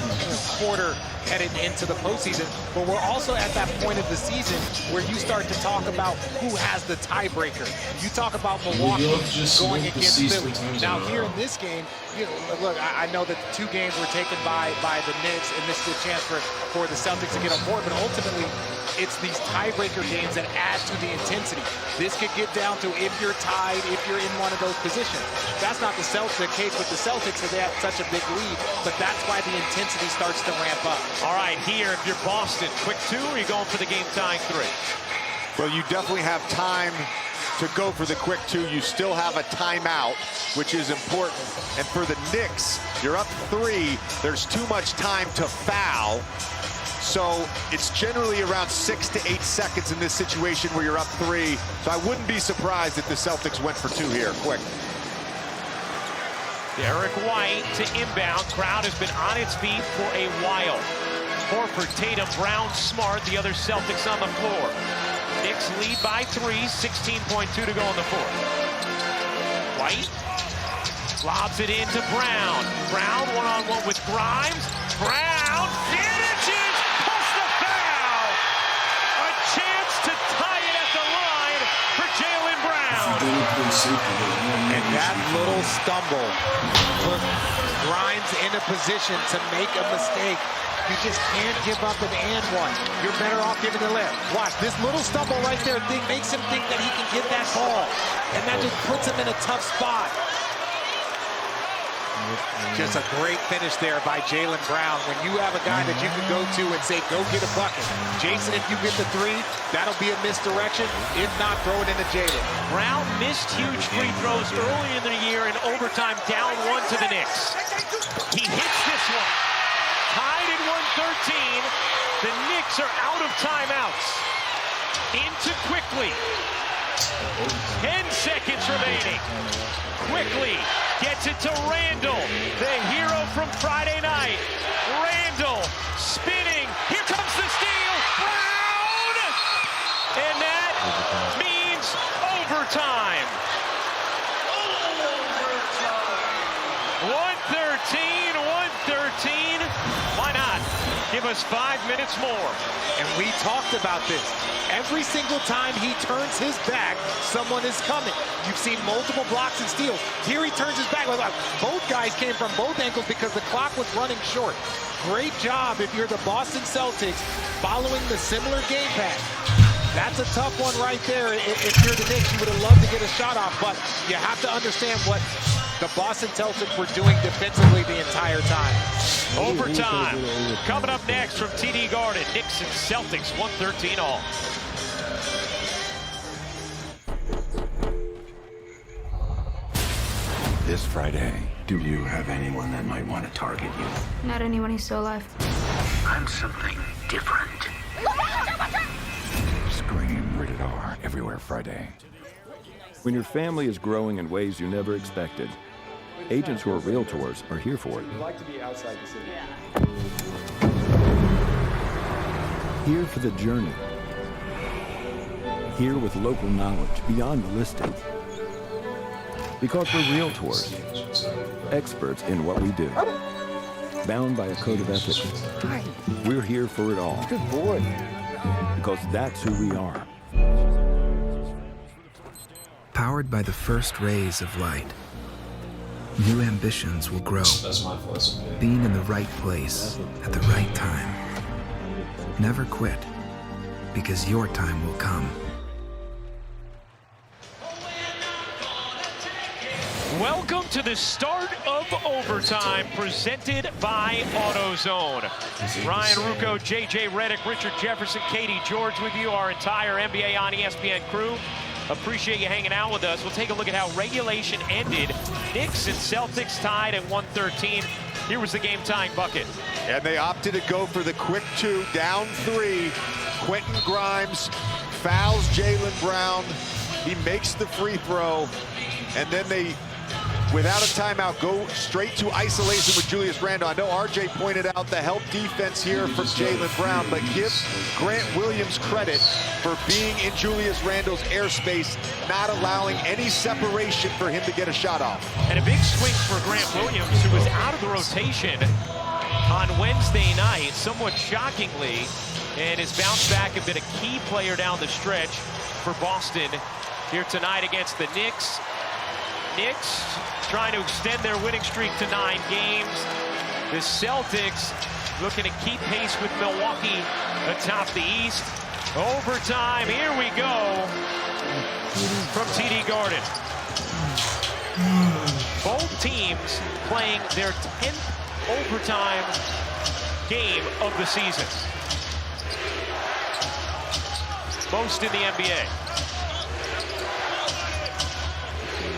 quarter headed into the postseason, but we're also at that point of the season where you start to talk about who has the tiebreaker. You talk about Milwaukee going against Philly. Now here in this game, look, I know that 2 games were taken by the Knicks, and this is a chance for the Celtics to get on board, but ultimately it's these tiebreaker games that add to the intensity. This could get down to if you're tied, if you're in one of those positions. That's not the case with the Celtics because they have such a big lead, but that's why the intensity starts to ramp up.
All right, here, if you're Boston, quick 2, or are you going for the game-tying 3?
Well, you definitely have time to go for the quick 2. You still have a timeout, which is important. And for the Knicks, you're up 3. There's too much time to foul. So it's generally around 6 to 8 seconds in this situation where you're up 3. So I wouldn't be surprised if the Celtics went for 2 here, quick.
Derek White to inbound. Crowd has been on its feet for a while. Horford, Tatum, Brown, Smart, the other Celtics on the floor. Knicks lead by 3, 16.2 to go in the fourth. White lobs it into Brown. Brown one-on-one with Grimes. Brown finishes, plus the foul. A chance to tie it at the line for Jaylen Brown.
And that little stumble put Grimes in a position to make a mistake. You just can't give up an and one. You're better off giving the left. Watch, this little stumble right there makes him think that he can get that ball. And that just puts him in a tough spot. Just a great finish there by Jaylen Brown. When you have a guy that you can go to and say, go get a bucket. Jason, if you get the 3, that'll be a misdirection. If not, throw it into Jaylen.
Brown missed huge free throws early in the year in overtime, down 1 to the Knicks. He hits this one. Tied at 113. The Knicks are out of timeouts. Into Quickly. 10 seconds remaining. Quickly gets it to Randle, the hero from Friday night. Randle spinning. Here comes the steal. Brown! And that means overtime. 113. Why not? Give us 5 minutes more.
And we talked about this. Every single time he turns his back, someone is coming. You've seen multiple blocks and steals. Here he turns his back. Both guys came from both angles because the clock was running short. Great job if you're the Boston Celtics following the similar game plan. That's a tough one right there. If you're the Knicks, you would have loved to get a shot off, but you have to understand what the Boston Celtics were doing defensively the entire time.
Overtime. Coming up next from TD Garden, Knicks and Celtics, 113 all.
This Friday, do you have anyone that might want to target you?
Not anyone who's still alive.
I'm something different. Scream rated R everywhere Friday.
When your family is growing in ways you never expected, agents who are realtors are here for it.
We'd like to be outside the city.
Here for the journey. Here with local knowledge beyond the listing. Because we're realtors, experts in what we do. Bound by a code of ethics. We're here for it all. Good boy. Because that's who we are.
Powered by the first rays of light, new ambitions will grow.
That's my philosophy.
Being in the right place at the right time. Never quit, because your time will come.
Welcome to the start of overtime, presented by AutoZone. Ryan Rucco, JJ Redick, Richard Jefferson, Katie George with you, our entire NBA on ESPN crew. Appreciate you hanging out with us. We'll take a look at how regulation ended. Knicks and Celtics tied at 113. Here was the game-tying bucket.
And they opted to go for the quick two, down 3. Quentin Grimes fouls Jaylen Brown. He makes the free throw, and then they, without a timeout, go straight to isolation with Julius Randle. I know RJ pointed out the help defense here from Jaylen Brown, but give Grant Williams credit for being in Julius Randle's airspace, not allowing any separation for him to get a shot off.
And a big swing for Grant Williams, who was out of the rotation on Wednesday night, somewhat shockingly, and has bounced back and been a key player down the stretch for Boston here tonight against the Knicks. Knicks trying to extend their winning streak to 9 games. The Celtics looking to keep pace with Milwaukee atop the East. Overtime, here we go from TD Garden. Both teams playing their 10th overtime game of the season. Most in the NBA.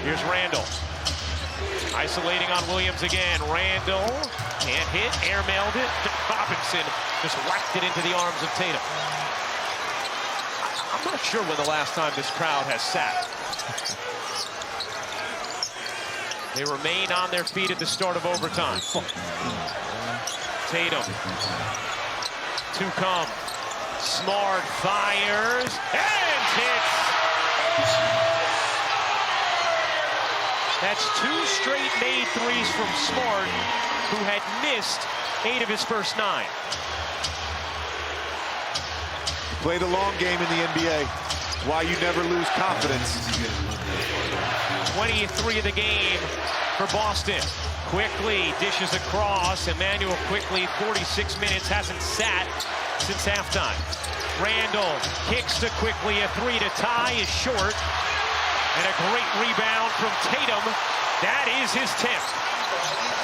Here's Randle. Isolating on Williams again. Randle can't hit, airmailed it. Robinson just whacked it into the arms of Tatum. I'm not sure when the last time this crowd has sat. They remain on their feet at the start of overtime. Tatum. 2 come. Smart fires and hits. That's 2 straight made threes from Smart, who had missed 8 of his first 9.
Played a long game in the NBA. Why you never lose confidence.
23 of the game for Boston. Quickly dishes across. Emmanuel Quickly, 46 minutes, hasn't sat since halftime. Randle kicks to Quickly. A 3 to tie is short. And a great rebound from Tatum. That is his 10th.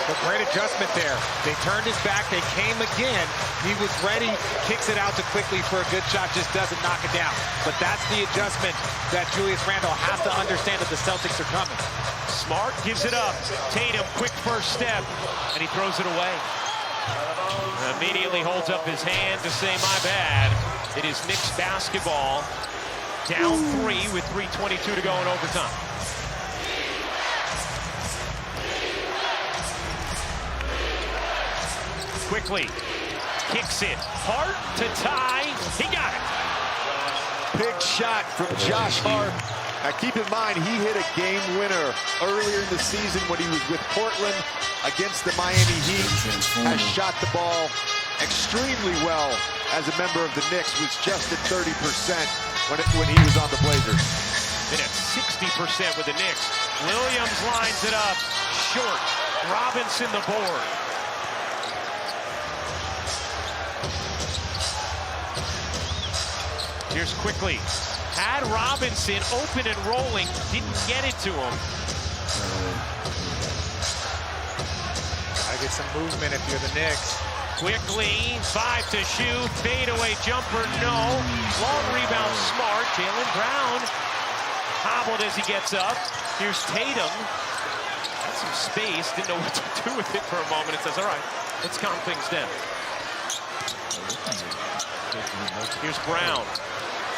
A great adjustment there. They turned his back. They came again. He was ready. Kicks it out to Quickly for a good shot. Just doesn't knock it down. But that's the adjustment that Julius Randle has to understand that the Celtics are coming.
Smart gives it up. Tatum, quick first step. And he throws it away. Immediately holds up his hand to say, my bad. It is Knicks basketball. Down 3 with 3:22 to go in overtime. Quickly kicks it. Hart to tie. He got it.
Big shot from Josh Hart. Now keep in mind, he hit a game winner earlier in the season when he was with Portland against the Miami Heat. Has shot the ball extremely well as a member of the Knicks, was just at 30%. When he was on the Blazers.
Been at 60% with the Knicks. Williams lines it up. Short. Robinson the board. Here's Quickly. Had Robinson open and rolling. Didn't get it to him.
Gotta get some movement if you're the Knicks.
Quickly, 5 to shoot, fadeaway jumper, no. Long rebound, Smart. Jaylen Brown hobbled as he gets up. Here's Tatum. Had some space, didn't know what to do with it for a moment. It says, all right, let's calm things down. Here's Brown.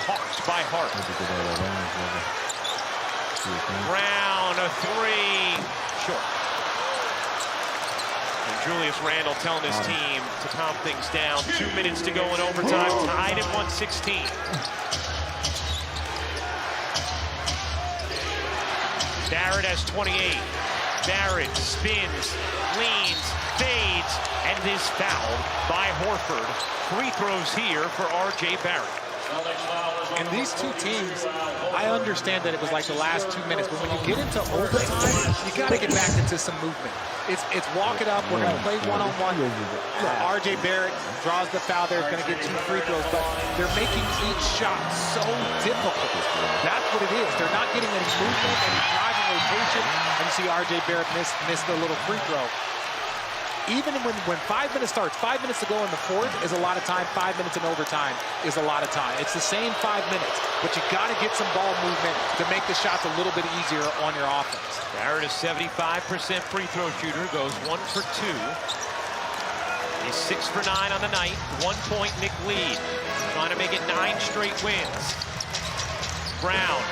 Hawked by Hart. Brown, a 3. Short. Julius Randle telling his team to calm things down. 2 minutes to go in overtime, tied at 116. Barrett has 28. Barrett spins, leans, fades, and is fouled by Horford. Free throws here for R.J. Barrett.
And these two teams, I understand that it was like the last 2 minutes, but when you get into overtime, you got to get back into some movement. It's walk it up. We're going to play one-on-one. R.J. Barrett draws the foul there. He's going to get 2 free throws, but they're making each shot so difficult. That's what it is. They're not getting any movement, any driving rotation, and you see R.J. Barrett missed a little free throw. Even when 5 minutes starts, 5 minutes to go in the fourth is a lot of time. 5 minutes in overtime is a lot of time. It's the same 5 minutes, but you got to get some ball movement to make the shots a little bit easier on your offense.
Barrett is 75% free throw shooter, goes 1 for 2. He's 6 for 9 on the night, 1 point Nick lead. Trying to make it 9 straight wins. Brown.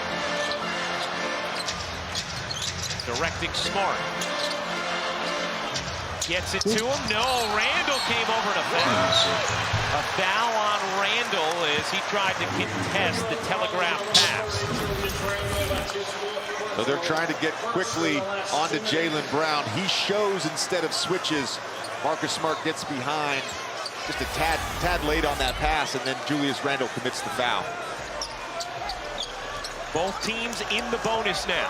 Directing Smart. Gets it to him. No, Randall came over to foul. A foul on Randall as he tried to contest the telegraph pass.
So they're trying to get quickly onto Jaylen Brown. He shows instead of switches. Marcus Smart gets behind just a tad late on that pass, and then Julius Randle commits the foul.
Both teams in the bonus now.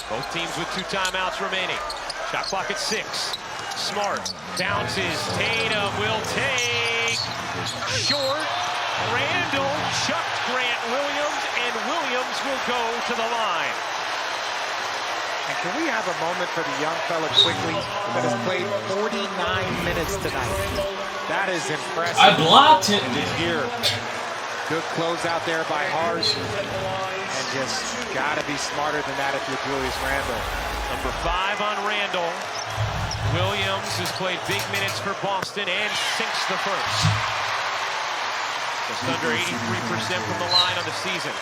Both teams with 2 timeouts remaining. Shot clock at 6. Smart bounces. Tatum will take. Short. Randall chucked Grant Williams, and Williams will go to the line.
And can we have a moment for the young fella quickly that has played 49 minutes tonight? That is impressive.
I blocked it.
Here. Good close out there by Hart. And just got to be smarter than that if you're Julius Randle.
Number 5 on Randall. Williams has played big minutes for Boston and sinks the first. Just under 83% from the line on the season.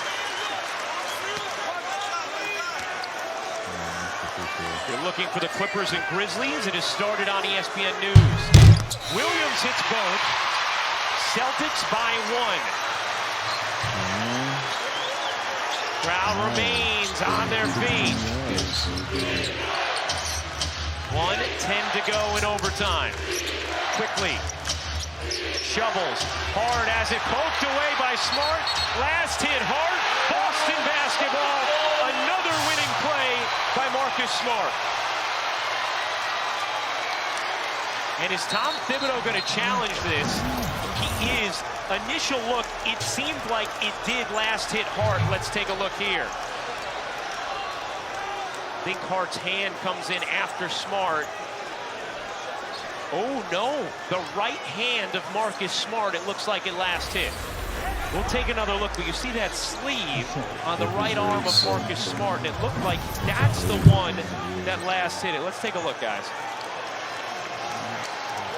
You're looking for the Clippers and Grizzlies. It has started on ESPN News. Williams hits both. Celtics by 1. Crowd remains on their feet. 1:10 to go in overtime. Quickly. Shovels. Hard as it poked away by Smart. Last hit hard. Boston basketball. Another winning play by Marcus Smart. And is Tom Thibodeau going to challenge this? He is. Initial look, it seemed like it did last hit Hart. Let's take a look here. I think Hart's hand comes in after Smart. Oh no, the right hand of Marcus Smart, it looks like it last hit. We'll take another look, but you see that sleeve on the right arm of Marcus Smart, and it looked like that's the one that last hit it. Let's take a look, guys.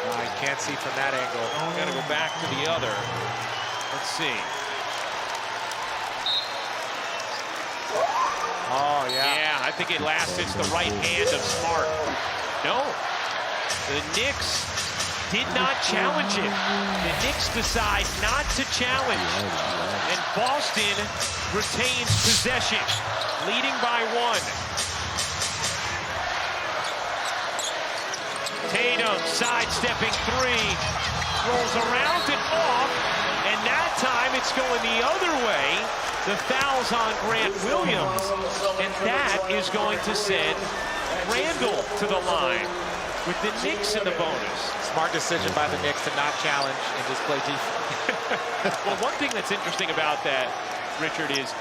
I can't see from that angle.
We gotta go back to the other. Let's see.
Oh, yeah.
Yeah, I think it last hits the right hand of Smart. No. The Knicks did not challenge it. The Knicks decide not to challenge. And Boston retains possession, leading by 1. Tatum sidestepping 3, rolls around and off, and that time it's going the other way. The foul's on Grant Williams, and that is going to send Randall to the line with the Knicks in the bonus.
Smart decision by the Knicks to not challenge and just play defense.
Well, one thing that's interesting about that, Richard, is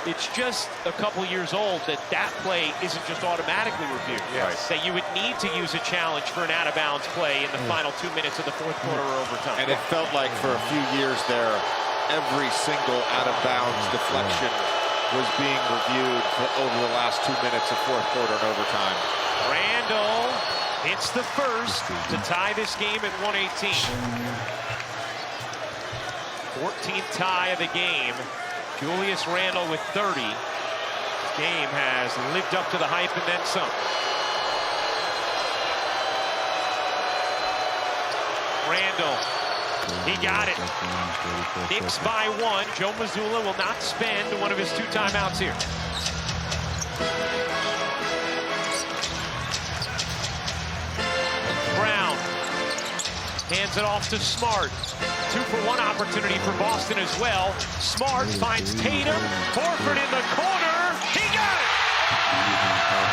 it's just a couple years old that play isn't just automatically reviewed.
Yes.
That you would need to use a challenge for an out-of-bounds play in the final 2 minutes of the fourth quarter or overtime.
And it felt like for a few years there, every single out-of-bounds deflection was being reviewed over the last 2 minutes of fourth quarter and overtime.
Randall hits the first to tie this game at 118. 14th tie of the game. Julius Randle with 30. This game has lived up to the hype and then some. Randle, he got it. Knicks by 1. Joe Mazzulla will not spend one of his 2 timeouts here. Brown hands it off to Smart. 2-for-1 opportunity for Boston as well. Smart finds Tatum. Horford in the corner. He got it!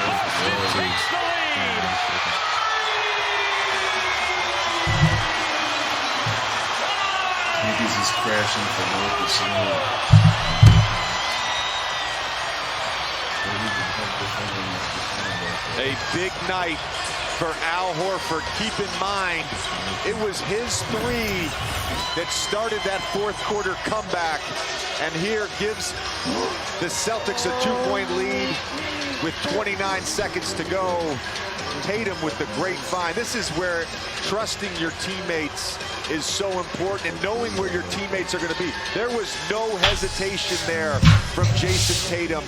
Boston takes the lead.
Niggas is crashing for no percent.
A big night for Al Horford. Keep in mind, it was his three that started that fourth quarter comeback, and here gives the Celtics a 2-point lead with 29 seconds to go. Tatum with the great find. This is where trusting your teammates is so important, and knowing where your teammates are going to be. There was no hesitation there from Jason Tatum.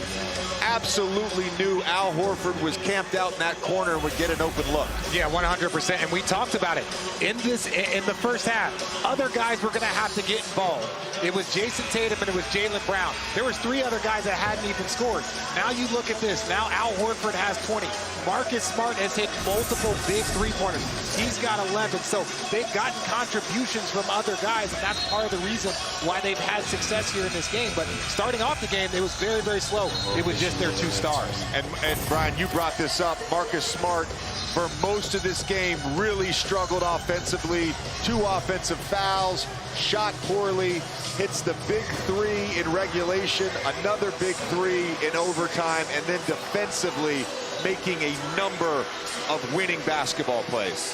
Absolutely knew Al Horford was camped out in that corner and would get an open look.
Yeah, 100%. And we talked about it in the first half. Other guys were going to have to get involved. It was Jason Tatum and it was Jaylen Brown. There was 3 other guys that hadn't even scored. Now you look at this. Now Al Horford has 20. Marcus Smart has hit multiple big three-pointers. He's got 11. So they've gotten contributions from other guys, and that's part of the reason why they've had success here in this game. But starting off the game, it was very, very slow. It was just their 2 stars.
And Brian, you brought this up. Marcus Smart, for most of this game, really struggled offensively. 2 offensive fouls, shot poorly, hits the big 3 in regulation, another big 3 in overtime, and then defensively making a number of winning basketball plays.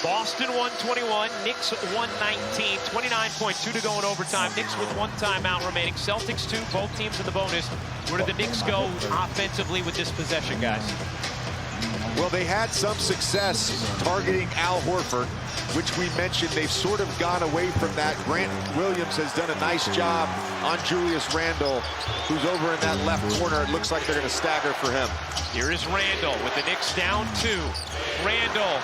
Boston 121, Knicks 119, 29.2 to go in overtime. Knicks with 1 timeout remaining. Celtics 2, both teams in the bonus. Where did the Knicks go offensively with this possession, guys?
Well, they had some success targeting Al Horford, which we mentioned. They've sort of gone away from that. Grant Williams has done a nice job on Julius Randle, who's over in that left corner. It looks like they're going to stagger for him.
Here is Randle with the Knicks down 2. Randle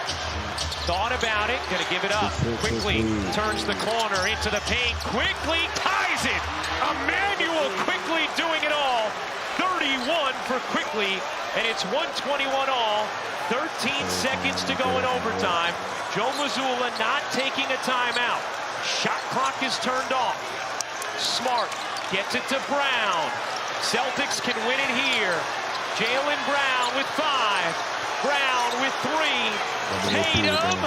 thought about it, going to give it up. Quickly turns the corner into the paint. Quickly ties it. Emmanuel Quickly doing it all. 31 for Quickly, and it's 121 all. 13 seconds to go in overtime. Joe Mazzulla not taking a timeout. Shot clock is turned off. Smart gets it to Brown. Celtics can win it here. Jaylen Brown with 5. Brown with 3. Tatum on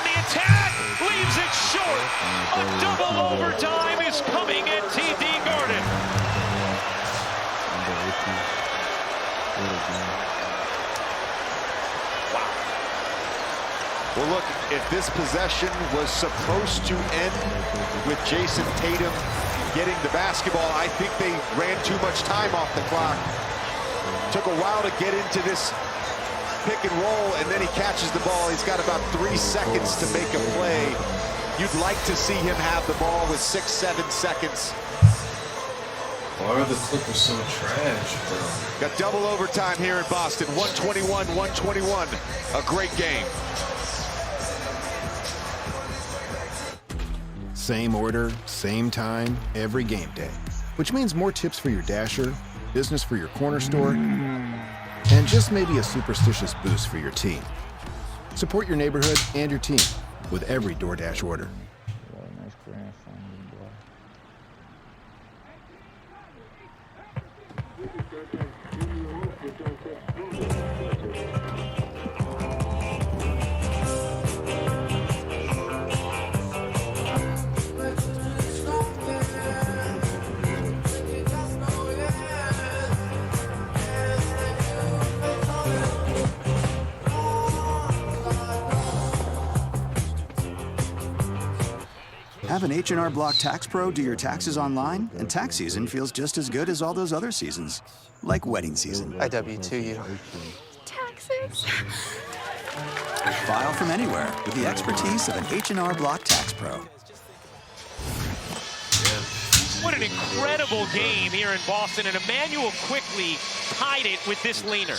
the attack, leaves it short. A double overtime is coming at TD Garden.
Well, look, if this possession was supposed to end with Jason Tatum getting the basketball, I think they ran too much time off the clock. Took a while to get into this pick and roll, and then he catches the ball. He's got about 3 seconds to make a play. You'd like to see him have the ball with 6-7 seconds.
Why are the Clippers so trash, bro?
Got double overtime here in Boston. 121-121. A great game.
Same order, same time, every game day. Which means more tips for your Dasher, business for your corner store, and just maybe a superstitious boost for your team. Support your neighborhood and your team with every DoorDash order.
Have an H&R Block Tax Pro do your taxes online, and tax season feels just as good as all those other seasons, like wedding season.
I W-2 you.
Taxes.
File from anywhere with the expertise of an H&R Block Tax Pro.
What an incredible game here in Boston, and Emmanuel Quickly tied it with this leaner.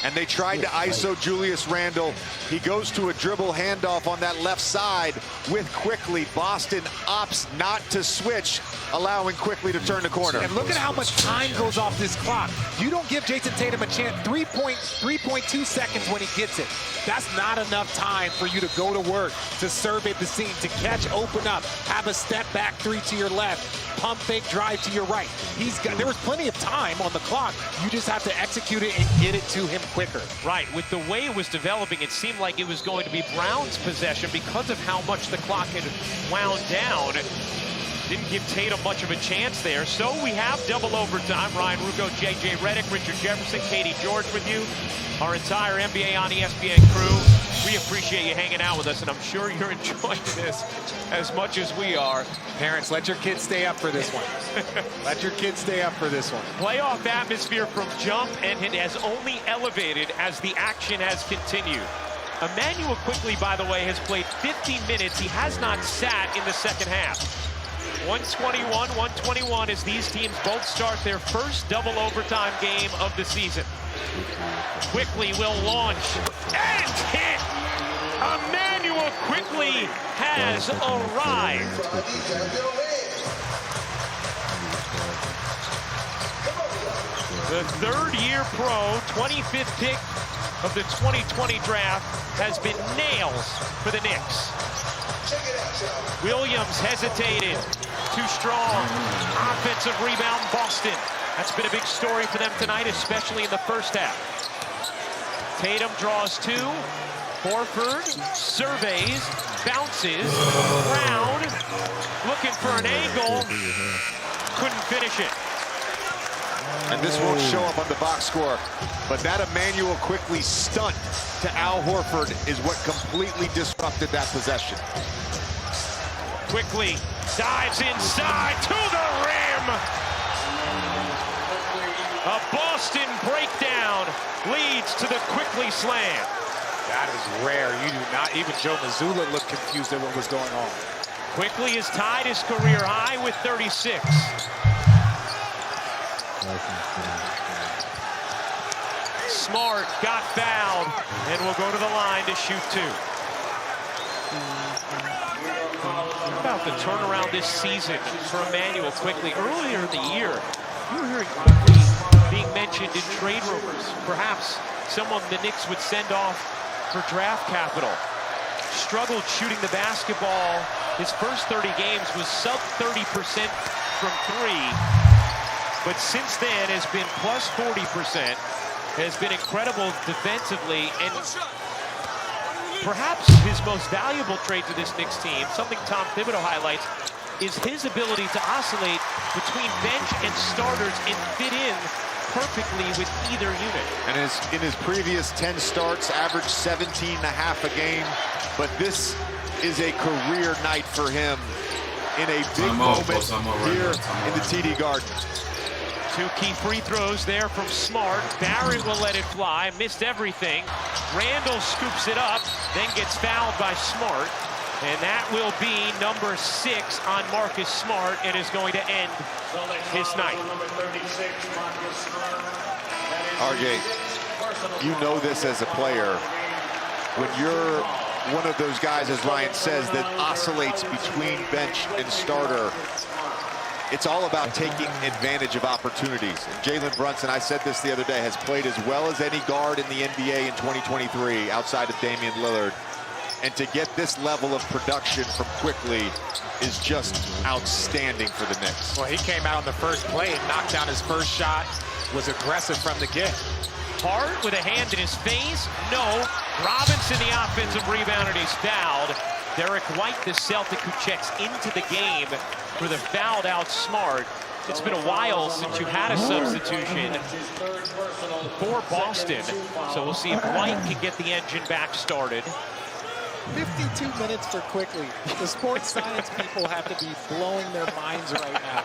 And they tried to ISO Julius Randle. He goes to a dribble handoff on that left side with Quickly. Boston opts not to switch, allowing Quickly to turn the corner.
And look at how much time goes off this clock. You don't give Jason Tatum a chance. 3.2 seconds when he gets it. That's not enough time for you to go to work, to survey the scene, to catch, open up, have a step back 3 to your left, pump fake drive to your right. There was plenty of time on the clock. You just have to execute it and get it to him quicker.
Right, with the way it was developing, it seemed like it was going to be Brown's possession because of how much the clock had wound down. Didn't give Tatum much of a chance there. So we have double overtime. Ryan Rucco, J.J. Redick, Richard Jefferson, Katie George with you. Our entire NBA on ESPN crew. We appreciate you hanging out with us, and I'm sure you're enjoying this as much as we are.
Parents, let your kids stay up for this one. Let your kids stay up for this one.
Playoff atmosphere from jump, and it has only elevated as the action has continued. Emmanuel Quickley, by the way, has played 50 minutes. He has not sat in the second half. 121 as these teams both start their first double overtime game of the season. Quickley will launch and hit. Emmanuel Quickley has arrived. The third-year pro, 25th pick of the 2020 draft, has been nails for the Knicks. Williams hesitated. Too strong. Offensive rebound, Boston. That's been a big story for them tonight, especially in the first half. Tatum draws two. Horford surveys, bounces. Brown looking for an angle. Couldn't finish it.
And this won't show up on the box score, but that Emmanuel Quickley stunt to Al Horford is what completely disrupted that possession.
Quickley dives inside to the rim. A Boston breakdown leads to the Quickley slam.
That is rare. You do not, even Joe Mazzulla looked confused at what was going on.
Quickley has tied his career high with 36. Smart got fouled and will go to the line to shoot two. What about the turnaround this season for Emmanuel Quickley? Earlier in the year, you were hearing Quickley being mentioned in trade rumors. Perhaps someone the Knicks would send off for draft capital. Struggled shooting the basketball. His first 30 games was sub 30% from three. But since then has been plus 40%, has been incredible defensively, and perhaps his most valuable trait to this Knicks team, something Tom Thibodeau highlights, is his ability to oscillate between bench and starters and fit in perfectly with either unit.
And in his previous 10 starts, averaged 17.5 a game, but this is a career night for him in a big moment here in the TD Garden.
Two key free throws there from Smart. Barrett will let it fly, missed everything. Randall scoops it up, then gets fouled by Smart. And that will be number 6 on Marcus Smart, and is going to end his night.
RJ, you know this as a player. When you're one of those guys, as Ryan says, that oscillates between bench and starter, it's all about taking advantage of opportunities. And Jalen Brunson, I said this the other day, has played as well as any guard in the NBA in 2023 outside of Damian Lillard. And to get this level of production from Quickley is just outstanding for the Knicks.
Well, he came out on the first play and knocked down his first shot, was aggressive from the get.
Hart with a hand in his face, no. Robinson the offensive rebound, and he's fouled. Derek White, the Celtic, who checks into the game for the fouled out Smart. It's been a while since you had a substitution for Boston, so we'll see if White can get the engine back started.
52 minutes for Quickley. The sports science people have to be blowing their minds right now.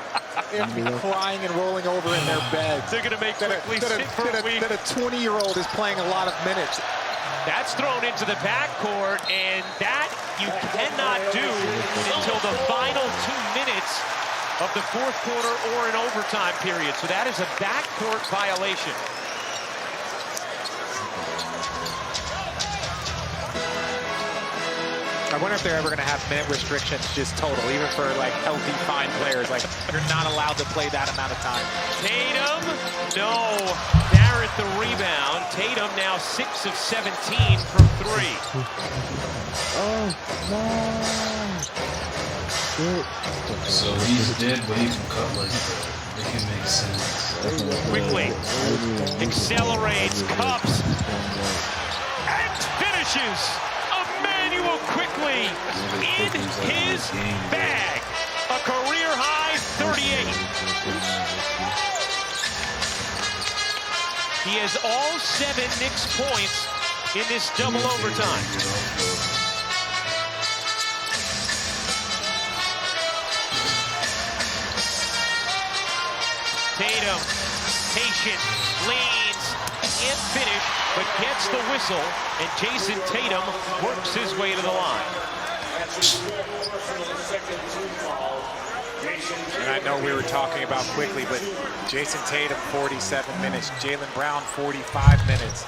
They have to be crying and rolling over in their beds.
They're going to make Quickley sit for a week.
That a 20-year-old is playing a lot of minutes.
That's thrown into the backcourt, and that you cannot do until the final 2 minutes of the fourth quarter or an overtime period. So that is a backcourt violation.
I wonder if they're ever going to have minute restrictions, just total, even for like healthy, fine players. Like, you're not allowed to play that amount of time.
Tatum, no. Barrett the rebound. Tatum now 6 of 17 from 3.
Oh, no.
So he's dead, but he can cut like that. It can make sense.
Quickly accelerates, cups, and finishes. Emmanuel Quickley in his bag. A career 38. He has all 7 Knicks points in this double overtime. Tatum, patient, leans, can't finish, but gets the whistle, and Jason Tatum works his way to the line.
And I know we were talking about quickly, but Jason Tatum, 47 minutes. Jaylen Brown, 45 minutes.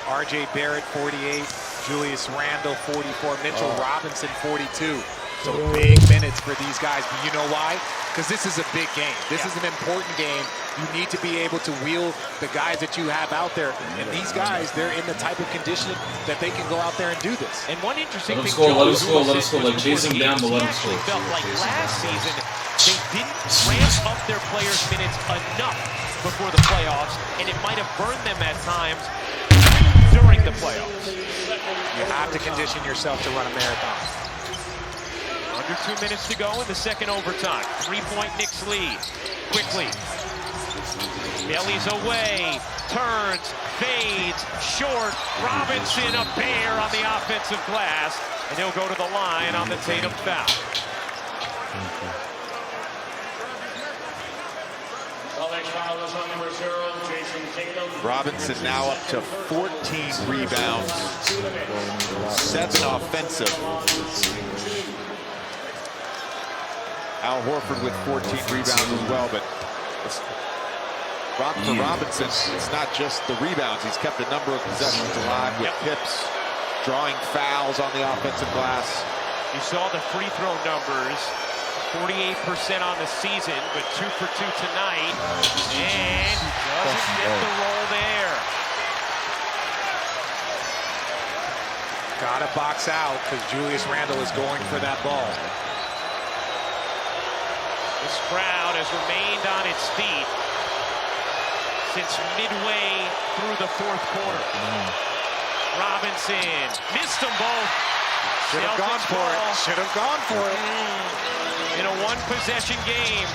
R.J. Barrett, 48. Julius Randle, 44. Mitchell Robinson, 42. So big minutes for these guys. But you know why? Because this is a big game. This is an important game. You need to be able to wheel the guys that you have out there. And these guys, they're in the type of condition that they can go out there and do this.
And one interesting
thing,
let
him score. Like, chase him down, but let him score.
Felt like last season, they didn't ramp up their players' minutes enough before the playoffs, and it might have burned them at times during the playoffs.
You have to condition yourself to run a marathon.
Under 2 minutes to go in the second overtime. 3-point Knicks lead. Quickly. Bellies away. Turns. Fades. Short. Robinson a bear on the offensive glass. And he'll go to the line on the Tatum foul.
Robinson now up to 14 rebounds, 7 offensive. Al Horford with 14 rebounds as well, but for Robinson, it's not just the rebounds. He's kept a number of possessions alive with pips, drawing fouls on the offensive glass.
You saw the free throw numbers. 48% on the season, but 2 for 2 tonight. And doesn't get the roll there.
Gotta box out because Julius Randle is going for that ball.
This crowd has remained on its feet since midway through the fourth quarter. Robinson missed them both.
Should have gone for it. Should have gone for it.
In a one-possession game.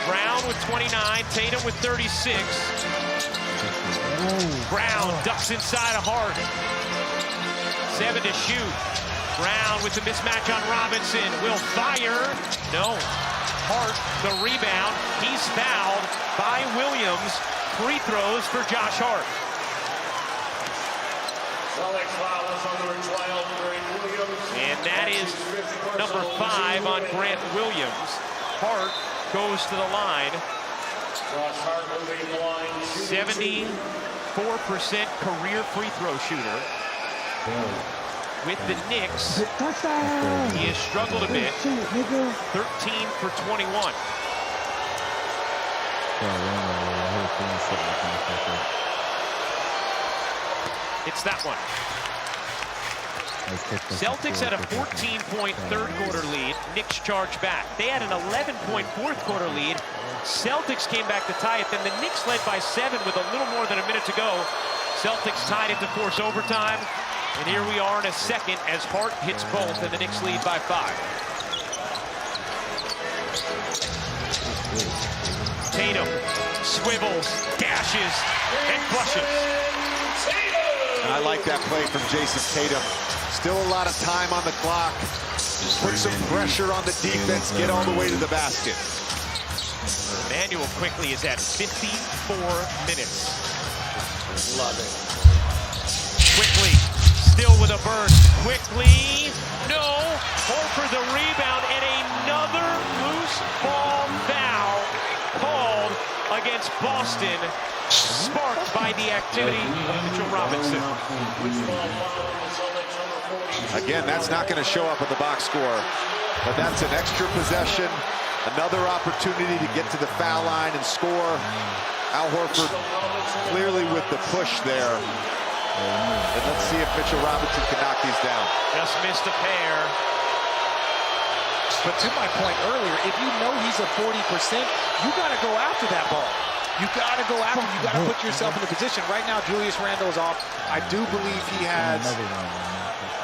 Brown with 29, Tatum with 36. Brown ducks inside of Hart. 7 to shoot. Brown with the mismatch on Robinson. Will fire. No. Hart, the rebound. He's fouled by Williams. Free throws for Josh Hart. And that is number 5 on Grant Williams. Hart goes to the line. 74% career free throw shooter. With the Knicks, he has struggled a bit. 13 for 21. It's that one. Celtics had a 14-point third-quarter lead. Knicks charged back. They had an 11-point fourth-quarter lead. Celtics came back to tie it. Then the Knicks led by 7 with a little more than a minute to go. Celtics tied it to force overtime. And here we are in a second as Hart hits both, and the Knicks lead by 5. Tatum swivels, dashes, and flushes.
I like that play from Jason Tatum. Still a lot of time on the clock. Put some pressure on the defense, get all the way to the basket.
Emmanuel quickly is at 54 minutes.
Love it.
Quickly, still with a burst. Quickly, no. Horford the rebound, and another loose ball foul called against Boston, sparked by the activity of Mitchell Robinson.
Again, that's not going to show up in the box score, but that's an extra possession, another opportunity to get to the foul line and score. Al Horford clearly with the push there. And let's see if Mitchell Robinson can knock these down.
Just missed a pair.
But to my point earlier, if you know he's at 40%, you got to go after that ball. You got to go after him. You got to put yourself in the position. Right now, Julius Randle is off. I do believe he has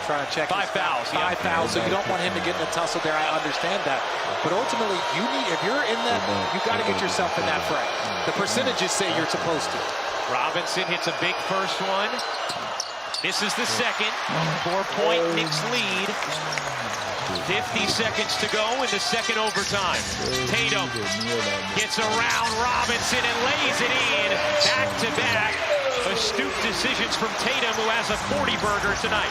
trying to check
5 fouls.
5 fouls, so you don't want him to get in a tussle there. I understand that. But ultimately, if you're in that, you got to get yourself in that fray. The percentages say you're supposed to.
Robinson hits a big first one. This is the second. 4-point Knicks lead. 50 seconds to go in the second overtime. Tatum gets around Robinson and lays it in. Back-to-back. Astute decisions from Tatum, who has a 40-burger tonight.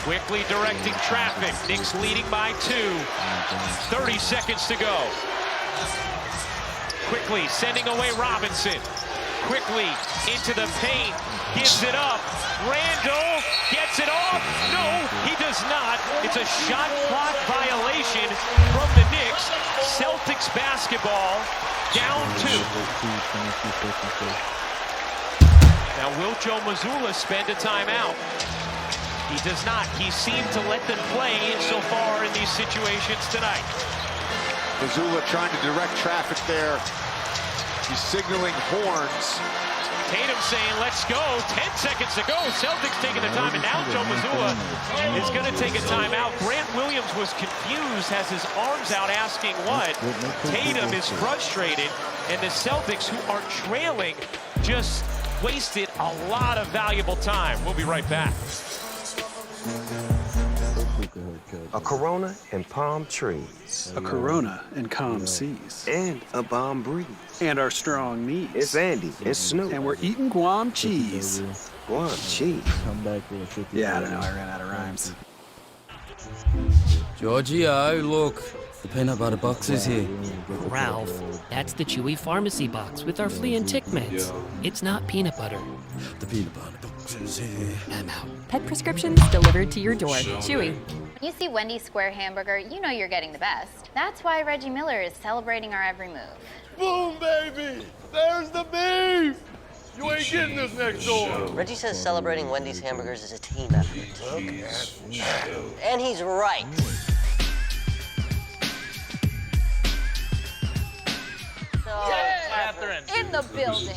Quickly directing traffic. Knicks leading by 2. 30 seconds to go. Quickly sending away Robinson. Quickly into the paint. Gives it up. Randall gets it off. No, he does not. It's a shot clock violation from the Knicks. Celtics basketball down 2. Now will Joe Mazzulla spend a timeout? He does not. He seemed to let them play so far in these situations tonight.
Mazzulla trying to direct traffic there. He's signaling horns.
Tatum saying, let's go. 10 seconds to go. Celtics taking the time, and now Joe Mazzulla is going to take a timeout. Grant Williams was confused, has his arms out asking what. Tatum is frustrated, and the Celtics, who are trailing, just wasted a lot of valuable time. We'll be right back.
A Corona and palm trees.
A Corona and calm seas.
And a bomb breeze.
And our strong knees.
It's Andy. It's Snoop.
And we're eating Guam cheese.
Guam cheese?
Yeah, I don't know. I ran out of rhymes.
Giorgio, look. The peanut butter box is here.
Ralph, that's the Chewy Pharmacy box with our flea and tick meds. It's not peanut butter.
The peanut butter box is here.
I'm out.
Pet prescriptions delivered to your door. Chewy.
When you see Wendy's Square Hamburger, you know you're getting the best. That's why Reggie Miller is celebrating our every move.
Boom, baby! There's the beef! You ain't getting this next door.
Reggie says celebrating Wendy's hamburgers is a team effort. And he's right.
Catherine. In the building.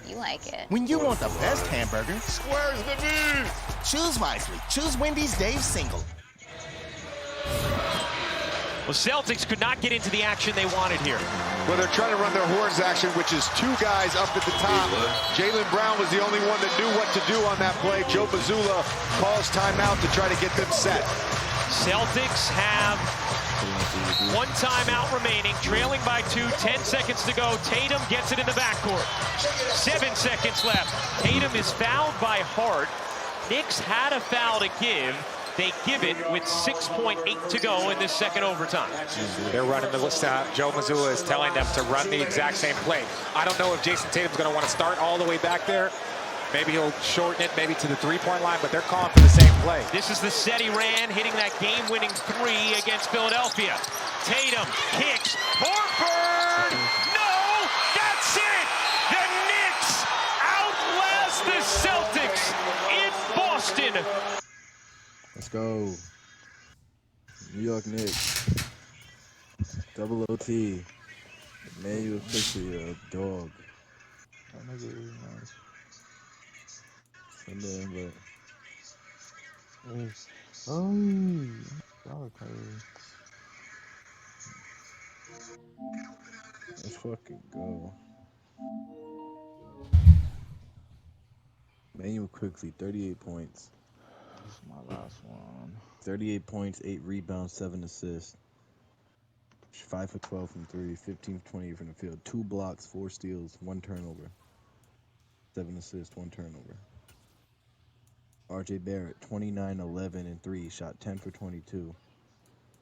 You like it.
When you want the best hamburger,
Square's the beef!
choose wisely. Choose Wendy's Dave's Single.
Well, Celtics could not get into the action they wanted here.
Well, they're trying to run their horns action, which is 2 guys up at the top. Jaylen Brown was the only one that knew what to do on that play. Joe Mazzulla calls timeout to try to get them set.
Celtics have 1 timeout remaining, trailing by 2, 10 seconds to go. Tatum gets it in the backcourt. 7 seconds left. Tatum is fouled by Hart. Knicks had a foul to give. They give it with 6.8 to go in this second overtime.
They're running the list out. Joe Mazzulla is telling them to run the exact same play. I don't know if Jason Tatum's going to want to start all the way back there. Maybe he'll shorten it maybe to the 3-point line, but they're calling for the same play.
This is the set he ran, hitting that game-winning 3 against Philadelphia. Tatum kicks. Horford! No! That's it! The Knicks outlast the Celtics in Boston.
Let's go. New York Knicks. Double OT. Man, you officially a dog. That nigga is nice. Sunday, but let's fucking go. Manuel quickly, 38 points. This is my last one. 38 points, 8 rebounds, 7 assists. 5 for 12 from 3, 15 for 20 from the field. 2 blocks, 4 steals, 1 turnover. 7 assists, 1 turnover. RJ Barrett, 29, 11, and 3, shot 10 for 22.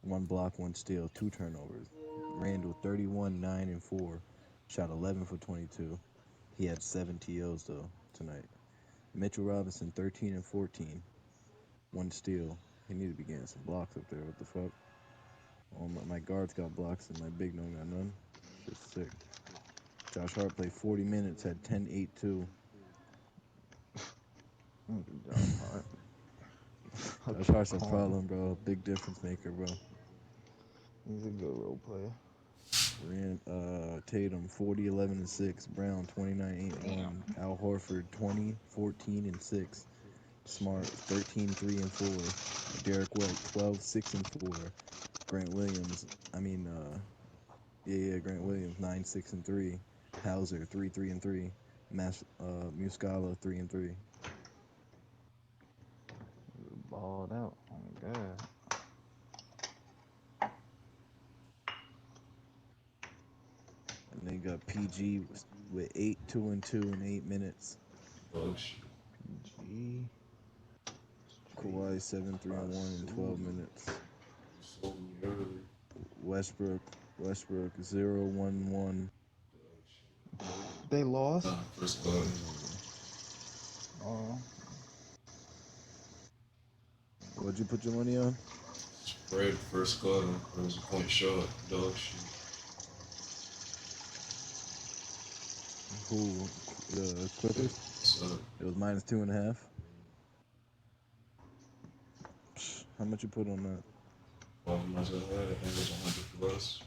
1 block, 1 steal, 2 turnovers. Randall, 31, 9, and 4, shot 11 for 22. He had 7 TOs though tonight. Mitchell Robinson, 13 and 14, 1 steal. He needed to be getting some blocks up there. What the fuck? All my guards got blocks and my big don't got none. Shit's sick. Josh Hart played 40 minutes, had 10, 8, 2. Josh Hart's a problem, bro. Big difference maker, bro.
He's a good role player.
Tatum 40, 11, and 6. Brown 29, 8, 1. Al Horford 20, 14, and 6. Smart 13, 3, and 4. Derek White 12, 6, and 4. Grant Williams, Grant Williams 9, 6, and 3. Hauser 3, 3, and 3. Muscala 3, and 3.
Balled out. Oh my god.
And they got PG with 8, 2, and 2 in 8 minutes.
PG.
Kawhi 7, 3, and 1 in 12 minutes. Westbrook 0, 1, 1.
They lost.
First quarter.
Oh.
What'd you put your money on?
Spread first quarter. It was a point short. Dog shit.
Who? The Clippers? It was minus 2.5. How much you put on that?
Well, I think it was 100 plus.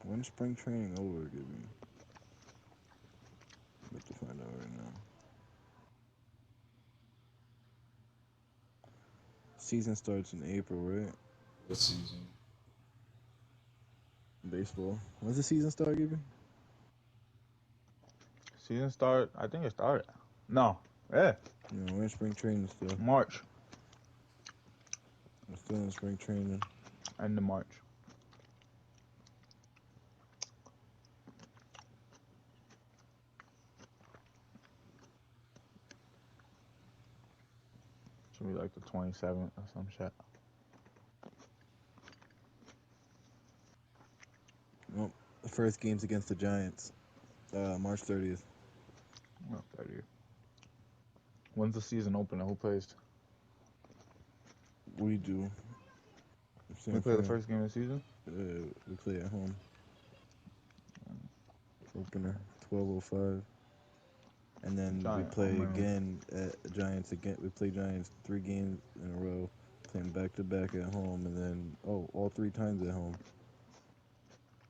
When's spring training over? Give me. I'm about to find out right now. Season starts in April, right?
What season?
Baseball. When's the season start, Gibby?
Season start. I think it started. No. Yeah.
No, we're in spring training still.
March.
We're still in spring training.
End of March. Should be like the 27th or some shit.
Well, the first game's against the Giants. March 30th.
March 30th. When's the season opener? Who plays?
We do.
We play the first game of the season?
We play at home. Opener, 12:05. And then we play again at Giants again. We play Giants 3 games in a row, playing back-to-back at home, and then all 3 times at home.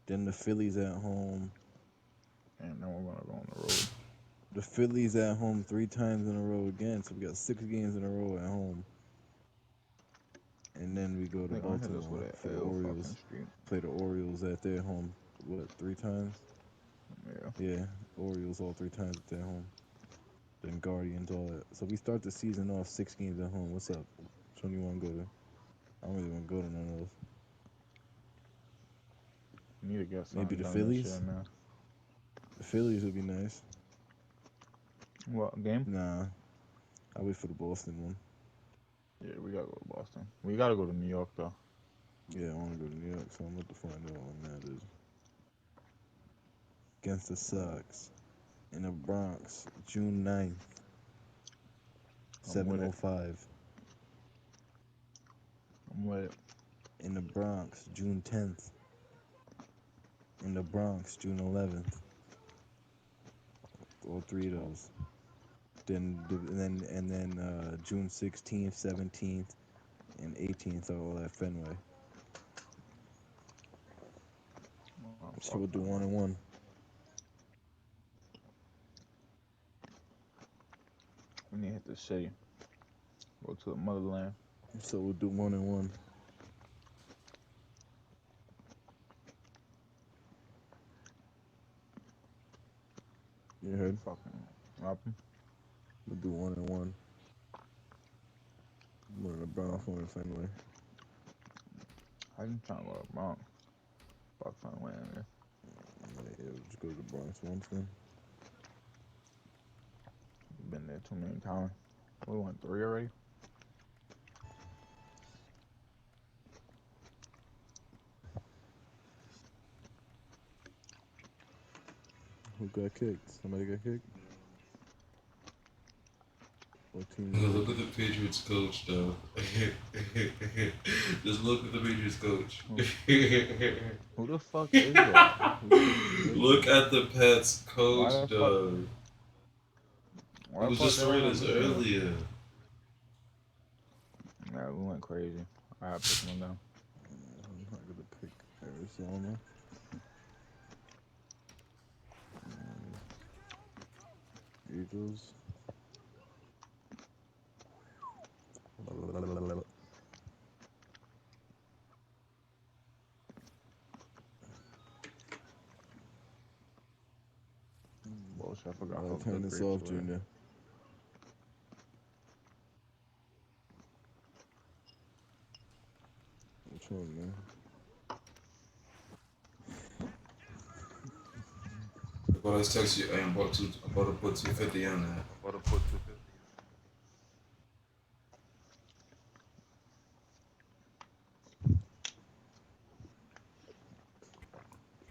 Then the Phillies at home.
And then we're gonna go on the road.
The Phillies at home 3 times in a row again, so we got 6 games in a row at home. And then we go to Baltimore for the Orioles. Play the Orioles at their home. What, 3 times? Yeah, Orioles all 3 times at their home. Then Guardians, all that. So we start the season off 6 games at home. What's up? Which one you want to go to? I don't really want to go to none of those.
You need to get something
Maybe the
done
Phillies?
this year, man.
The Phillies would be nice.
What, game?
Nah. I'll wait for the Boston one.
Yeah, we gotta go to Boston. We gotta go to New York, though.
Yeah, I want to go to New York, so I'm about to find out when that is. Against the Sox. In the Bronx, June 9th. 7:05.
I'm with it.
In the Bronx, June 10th. In the Bronx, June 11th. All 3 of those. Then June 16th, 17th, and 18th are all at Fenway. So we'll do 1 and 1.
We need to hit the city. Go to the motherland.
So we'll do 1 and 1. You heard?
Fucking rapping.
We'll do 1 and 1. One in the Bronx, 1 in Fenway.
I didn't try to go to the Bronx. Fuck Fenway in there.
Yeah, we'll just go to the Bronx once then.
Been there too many times. We went 3 already.
Who got kicked? Somebody got kicked? What team?
Look at the Patriots coach, though. Just look at the Patriots coach.
Who the fuck is that?
Look at the Pats coach, dog. He was just right as earlier.
Alright, we went crazy. Alright, pick one down.
I'm not gonna pick Arizona. Eagles.
Bullshit, I forgot how
Turn
good
this
grapes
off,
were.
Junior. Which one, man?
Well, let's text you. I'm about to put 250 on that.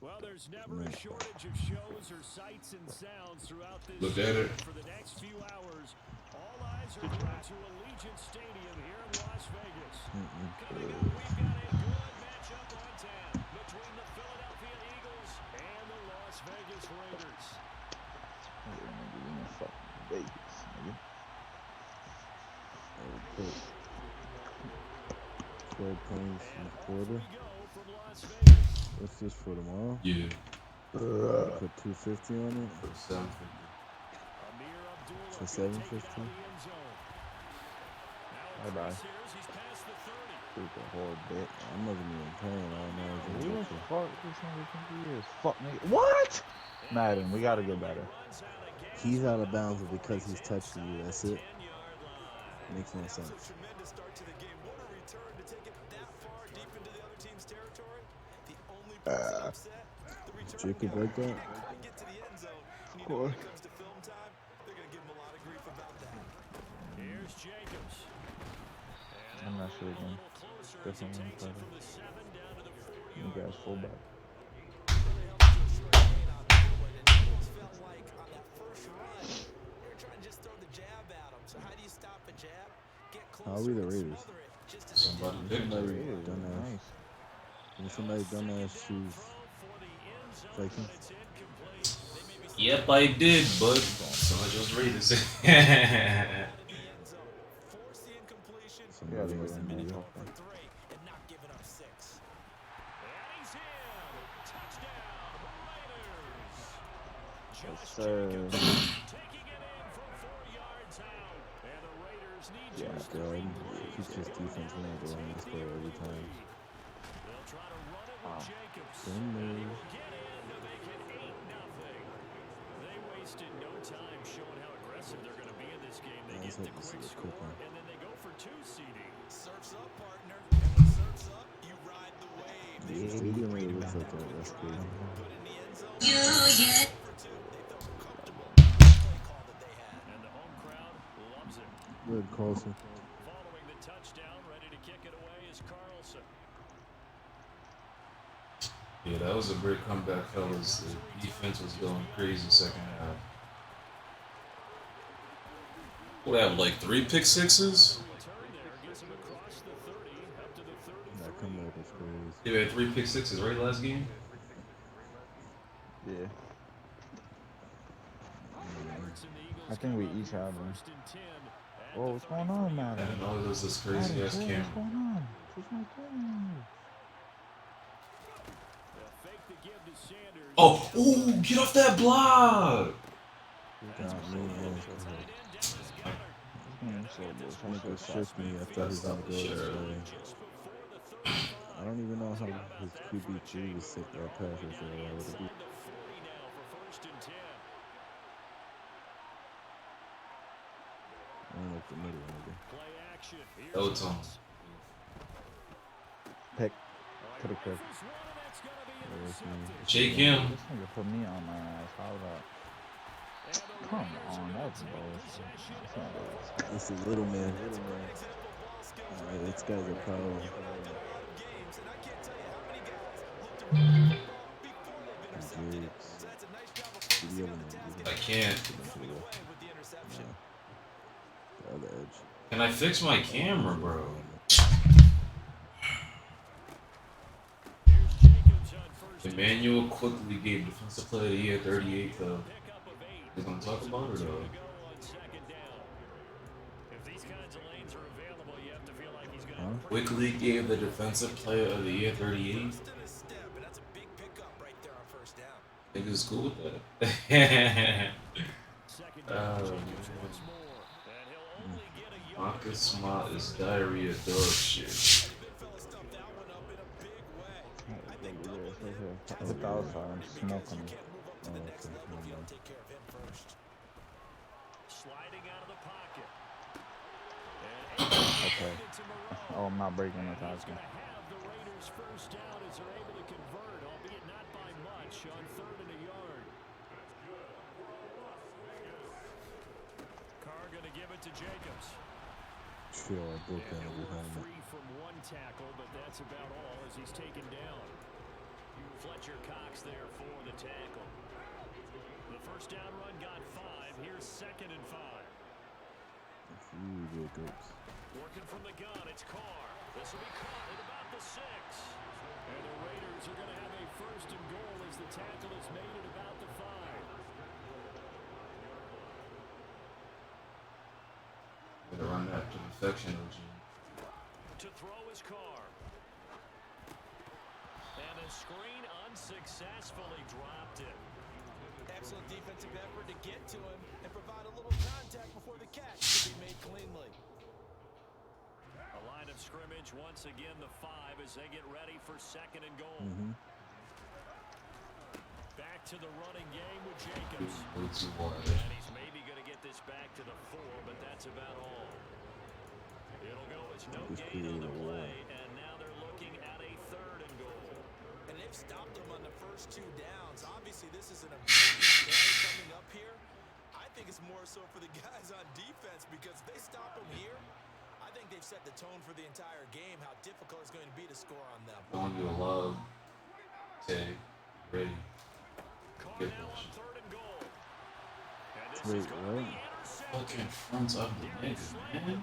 Well, there's never a shortage of shows or sights and sounds throughout this
Look at it.
for the next few hours. All eyes are turned to Allegiant Stadium here in Las Vegas. Coming up, we've got a good matchup on tap between the Philadelphia Eagles and the Las Vegas Raiders.
Vegas, nigga.
12 points in the quarter. What's this for tomorrow?
Yeah.
Put 250 on it.
For 750.
For 750.
Bye bye. Stupid whole bit.
I'm not even playing. I don't know.
Who the fuck this nigga think he is? Fuck nigga. What? Madden, we gotta get better.
He's out of bounds because he's touching you. That's it. Makes no sense. Jacob like that?
Of course.
Here's Jacobs.
I'm not sure again. Definitely not better. You guys fullback.
How are we the Raiders?
Somebody
dumbass. When somebody dumbass choose Vikings.
Yep, I did, but somebody just Raiders.
Yeah, they were in the Yes, sir.
Yeah, God. He's just defense man to run this play every time. Don't move.
They wasted no time showing how aggressive they're going to be in this game. They get the quick score, and then they go for two seeding. Surf's up, partner. And when surf's up, you ride the wave.
The stadium really looks like that. That's crazy.
And the home crowd loves it.
Good, Carlson.
Following the touchdown, ready to kick it away is Carlson.
Yeah, that was a great comeback, fellas. The defense was going crazy second half. What happened, like 3 pick sixes?
That comeback was crazy.
Yeah, we had 3 pick sixes, right, last game?
Yeah. I think we each have them. Whoa, what's going on, man?
I didn't know there was this crazy ass camera.
What's going on? What's my phone?
Oh, ooh, get off that block!
Nigga shook me. I thought he was gonna go that way. I don't even know how his QB3 was sick that pass or so. I would have I don't like the middle, nigga.
Oh, Tom.
Pick. Could have picked.
Shake him.
This nigga put me on my ass. How that? Come on, that's bullshit.
It's a little man. This guy's a power.
I can't.
The other edge.
Can I fix my camera, bro? Emmanuel quickly gave defensive player of the year 38 though. We're gonna talk about it though.
If these kinds of lanes are available, you have to feel like he's going to.
Quickly gave the defensive player of the year 38. Niggas cool with that. Marcus Smart is diarrhea dog shit.
Look outside, I'm smoking him. Okay. Oh, I'm not breaking the tackle.
The Raiders first down as they're able to convert, albeit not by much, on 3rd and a yard. Carr going to give it to Jacobs.
Sure, I broke that every time.
Free from one tackle, but that's about all as he's taken down. Fletcher Cox there for the tackle. The first down run got 5. Here's 2nd and 5.
Jacobs.
Working from the gun, it's Carr. This will be caught at about the 6. And the Raiders are going to have a 1st and goal as the tackle is made at about the 5.
Gonna run that to perfection, OG.
To throw is Carr. And a screen unsuccessfully dropped it.
Excellent defensive effort to get to him and provide a little contact before the catch to be made cleanly.
A line of scrimmage, once again the 5 as they get ready for 2nd and goal. Back to the running game with Jacobs. And he's maybe going to get this back to the 4, but that's about all. It'll go as no gain on the play, and now they're looking at a 3rd and goal.
And they've stopped him on the first 2 downs. Obviously, this is an important play coming up here. I think it's more so for the guys on defense because if they stop him here, I think they've set the tone for the entire game, how difficult it's going to be to score on them.
On your love. Tag. Ready. Good push.
Wait, what?
Fucking fronts of the nigga, man.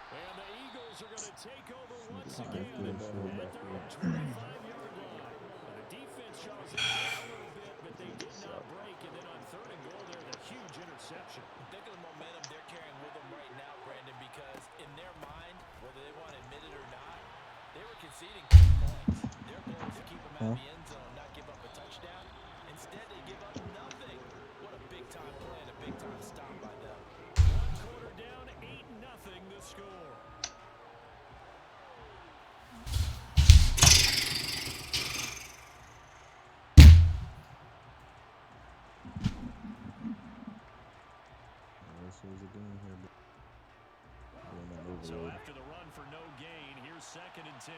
And the Eagles are going to take over once again at their own 25-yard line. The defense shows it a little bit, but they did not break. And then on 3rd and goal, there's a huge interception.
Think of the momentum they're carrying with them right now, Brandon, because in their mind, whether they want to admit it or not, they were conceding 2 points. Their goal is to keep them out of the end zone, not give up a touchdown. Instead, they give up nothing. What a big-time play and a big-time stop by them.
1 quarter down, 8-0 the score. So after the run for no gain, here's 2nd and 10.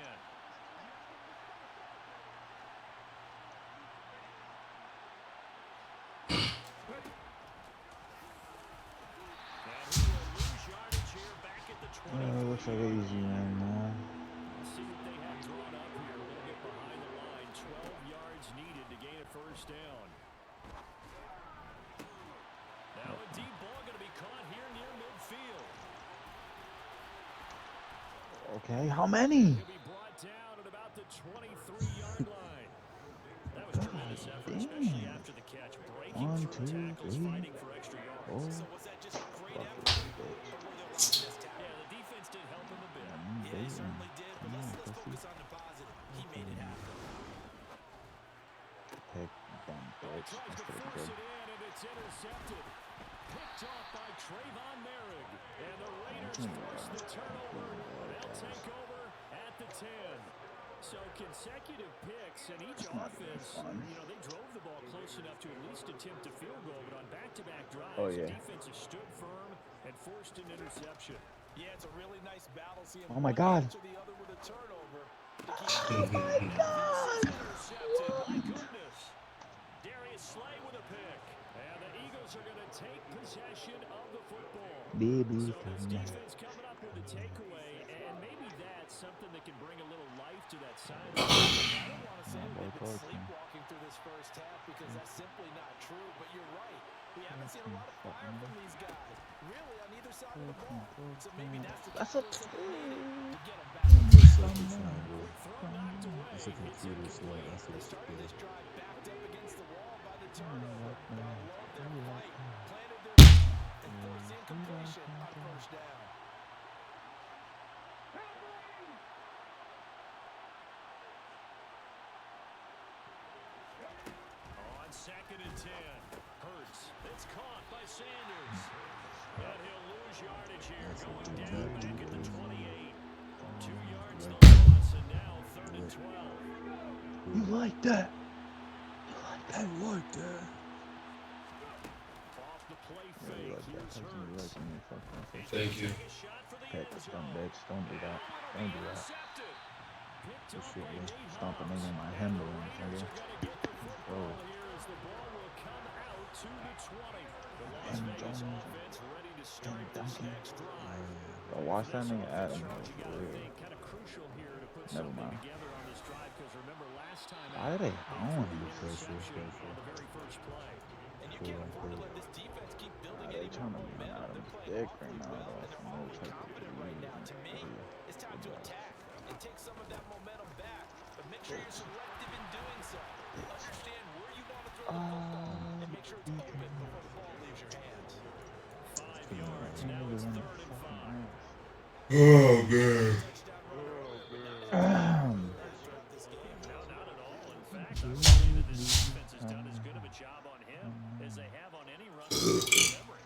Looks like an easy one, man.
See what they have drawn up here. A little bit behind the line. 12 yards needed to gain a 1st down. Now a deep ball going to be caught here near midfield.
Okay, how many?
He'll be brought down at about the 23-yard line. That was tremendous effort, especially after the catch. Breaking
1, 2,
through tackles,
3,
fighting for extra yards.
4.
So was that just a great effort? Yeah, the defense did help him a bit.
Yeah, they certainly did, but let's focus on the positive. He made it happen.
Pick them, bitch.
Tries
That's
to
pretty
force
good.
it in, and it's intercepted. Picked off by Trayvon Merrick. And the Raiders force the turnover. They'll take over at the 10. So consecutive picks, and each offense, they drove the ball close enough to at least attempt a field goal, but on back-to-back drives, the defense has stood firm and forced an interception.
Yeah, it's a really nice battle seeing
Oh my God.
the other with a turnover.
Oh my God.
My goodness. Darius Slay with a pick. And the Eagles are going to take possession of the football.
Baby,
So this defense coming up with a takeaway, and maybe that's something that can bring a little life to that side.
I don't want to say they've been sleepwalking through this first half because that's simply not true, but you're right. We haven't seen a lot of fire from these guys, really, on either side of the ball. So maybe that's the
That's a
to get them back on the
It's a computer, so that's what it's
started this drive backed up against the wall by the turnover. But I love their fight. Planted their feet and forced the incompletion.
10. Hurts. It's caught by Sanders. And he'll lose yardage here, going down back at the 28. 2 yards the loss, and now 3rd and 12.
You like that? You like that? You like that?
Off the play
Yeah,
fake,
you like that.
here's
That's me. You
Hurts.
like me. Fuck that.
Thank you.
Pet the dumb bitch. Don't do that. Don't do that. Good shit, man. Stomp a nigga in my hemorrhoids, nigga. Bro. And Jones. And Duncan. Bro, watch that nigga Adam. For real. Never mind. Why are they on you? They trying to be on Adam's dick right now, though. Some no type of reason.
It's time to attack and take some of that momentum back. But make sure you're selective in doing so. Understand where you want to throw the football and make sure it's open before the ball leaves your hands.
5 yards. Now it's 3rd and 5.
Oh, man.
No, not at all. In fact, I would say that this defense has done as good of a job on him as they have on any run in memory.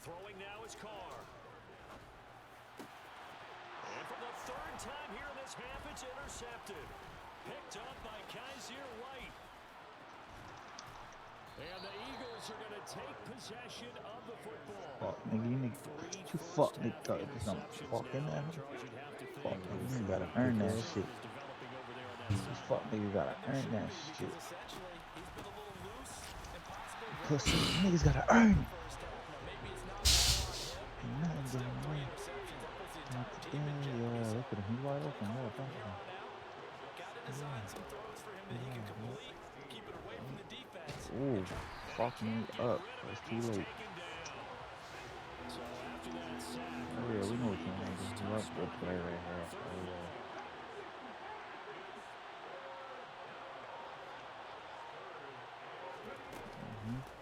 Throwing now is Carr. And for the 3rd time here in this half, it's intercepted. Picked up by Kaiser White. And the Eagles are going to take possession of the football.
Fuck, nigga, you nigga. You fuck nigga. It's not fucking that. Fuck, nigga, you gotta earn that shit. You fuck nigga gotta earn that shit. Pussy, niggas gotta earn it. Ain't nothing going on. Not today, yeah, look at him, he's wide open, yeah, fuck him. Ooh, fuck me up, it's too late. Oh yeah, we know what you're gonna do. That's a good play right here. Oh yeah.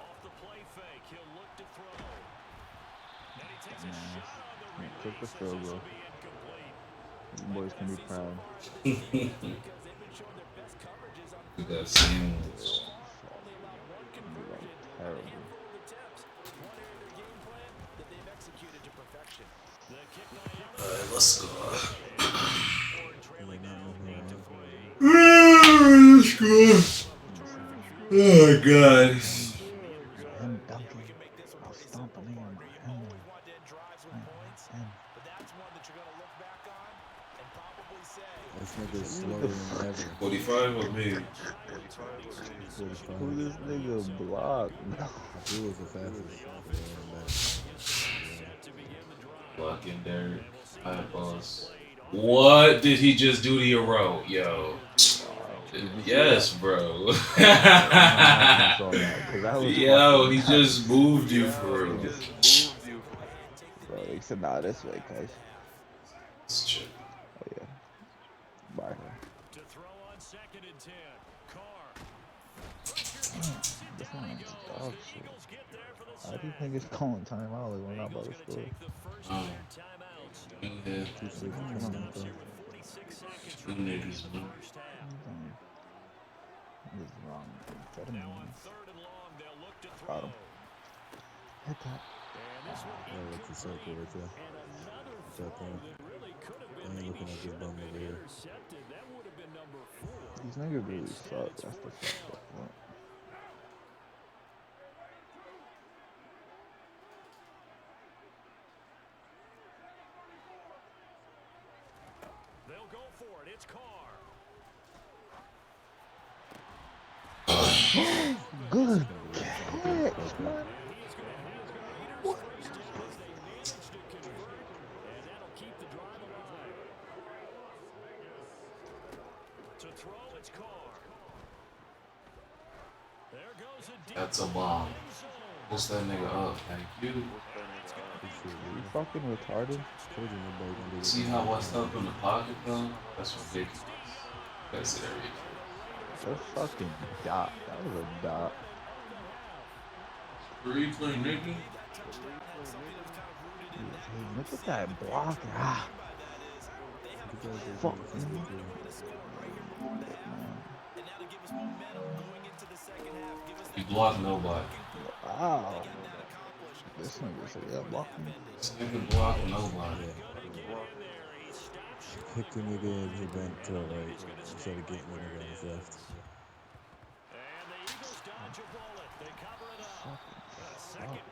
Off the play fake, he'll look to throw. And he takes a shot on the release.
Take the field goal. You boys can be proud.
That seems
terrible.
Alright, let's go. Let's go. Oh, God.
This nigga's slower than ever.
45 or me?
Who this nigga block?
He was the fastest.
Blocking Derek. High boss. What did he just do to your row? Yo. Yes, bro. Yo, he just moved you for real.
Bro, he said, nah, this way, guys.
It's true.
Oh, yeah. Bye.
To throw on 2nd and 10.
This one's dog shit. Why do you think it's calling timeout like we're not about to score?
Yeah. Two niggas, man.
This is wrong. Got him. Hit that.
Yeah, that's a circle right there. That thing. I ain't looking at this bum over here.
These niggas really suck. That's the fucked up part.
They'll go for it. It's Carr.
Good catch, man. What?
To throw, it's Carr. There goes a
That's a bomb. Push that nigga up. Thank you.
You fucking retarded?
See how what's up in the pocket though? That's ridiculous. That's it.
That's fucking dot. That was a dot.
Replay, nigga.
Look at that block. Ah. Fuck, man.
He blocked nobody.
Wow. This nigga said, yeah, block me.
This nigga blocked nobody.
Kick the nigga and he went to the right instead of getting the nigga on his left.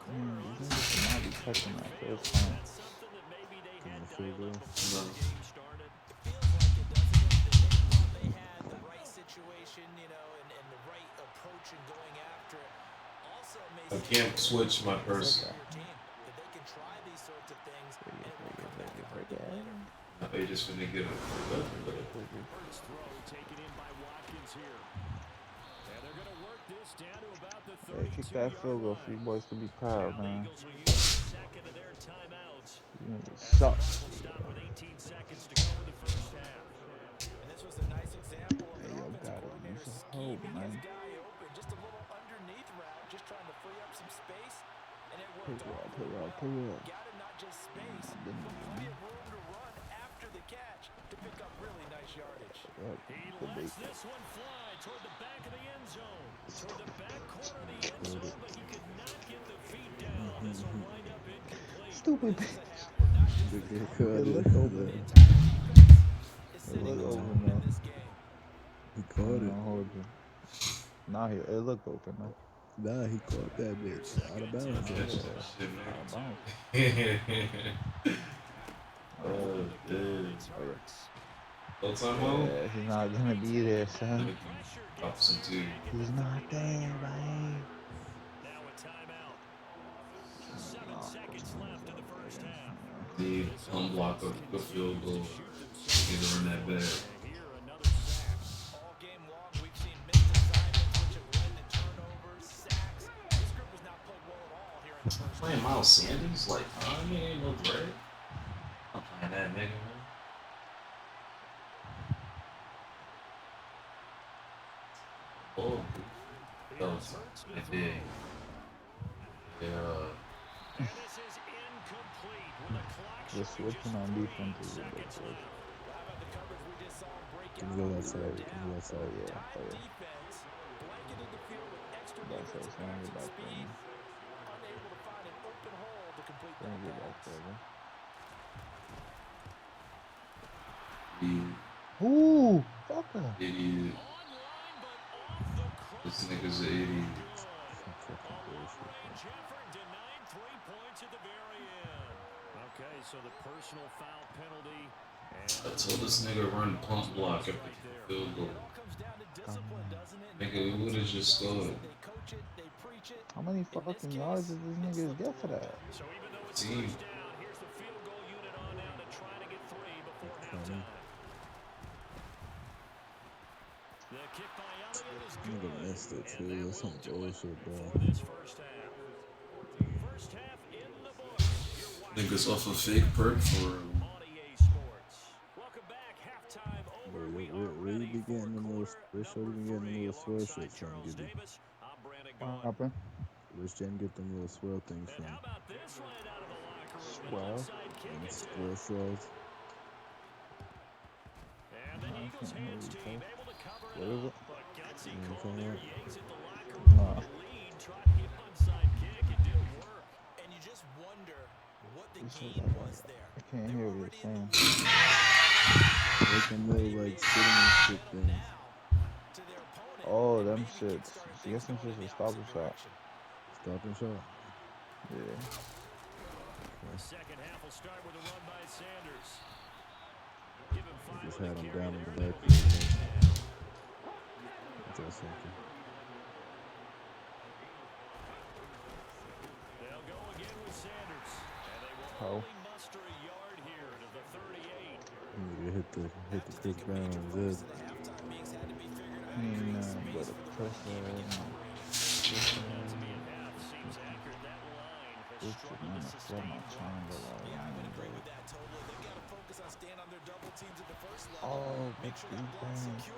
Man, these niggas should not be touching that first time.
Give him a field goal.
No. I can't switch my person. They just finna get it.
Hey, kick that field goal so you boys can be proud, man. You niggas suck. Hey, yo, got it. Use a hope, man. Put it up.
He lets this one fly toward the back of the end zone. Toward the back corner of the end zone, but he could not get the feet down. This will wind up incomplete.
Stupid bitch.
It
looked open. It looked open, man.
He caught it.
Hold you. Nah, it looked open, man.
Nah, he caught that bitch out of bounds.
Oh, dude. No time out?
Yeah, he's not gonna be there, son.
Opposite two.
He's not there, man.
Need unblock a field goal. Either in that bag. Playing Miles Sanders? Like, I mean, ain't no Dre. I'm playing that nigga, man. Oh, that was big. Yeah.
Just switching on defense is a bit good.
Can you go that side? Can you go that side?
Yeah. That's what it's gonna get back there. Gonna get back there, Ooh, fucker.
Idiot. This nigga's an idiot.
Okay, so the personal foul penalty.
I told this nigga run pump block after the field goal. Nigga, we would've just scored.
How many fucking yards did this nigga get for that?
Team.
Nigga missed it too. That's some bullshit, bro.
Niggas off a fake perk for him.
Where you be getting them little, where should we be getting them little swirl shits from?
What happened?
Where's Jen get them little swirl things from?
Swirl?
And swirl straws?
What is it?
You know what I'm talking
Nah. I can't hear what you're saying.
Like them little like cinnamon stick things.
Oh, them shits. I guess them shits will stop and shot.
Stop and shot?
Yeah.
The second half will start with a run by Sanders.
I just had him down in the back. Just something.
They'll go again with Sanders. And they will
only
muster a yard here to the 38.
Nigga hit the Chris Brown on his head.
He ain't nothing but a pressure. This is not a semi triangle. Oh, big defense.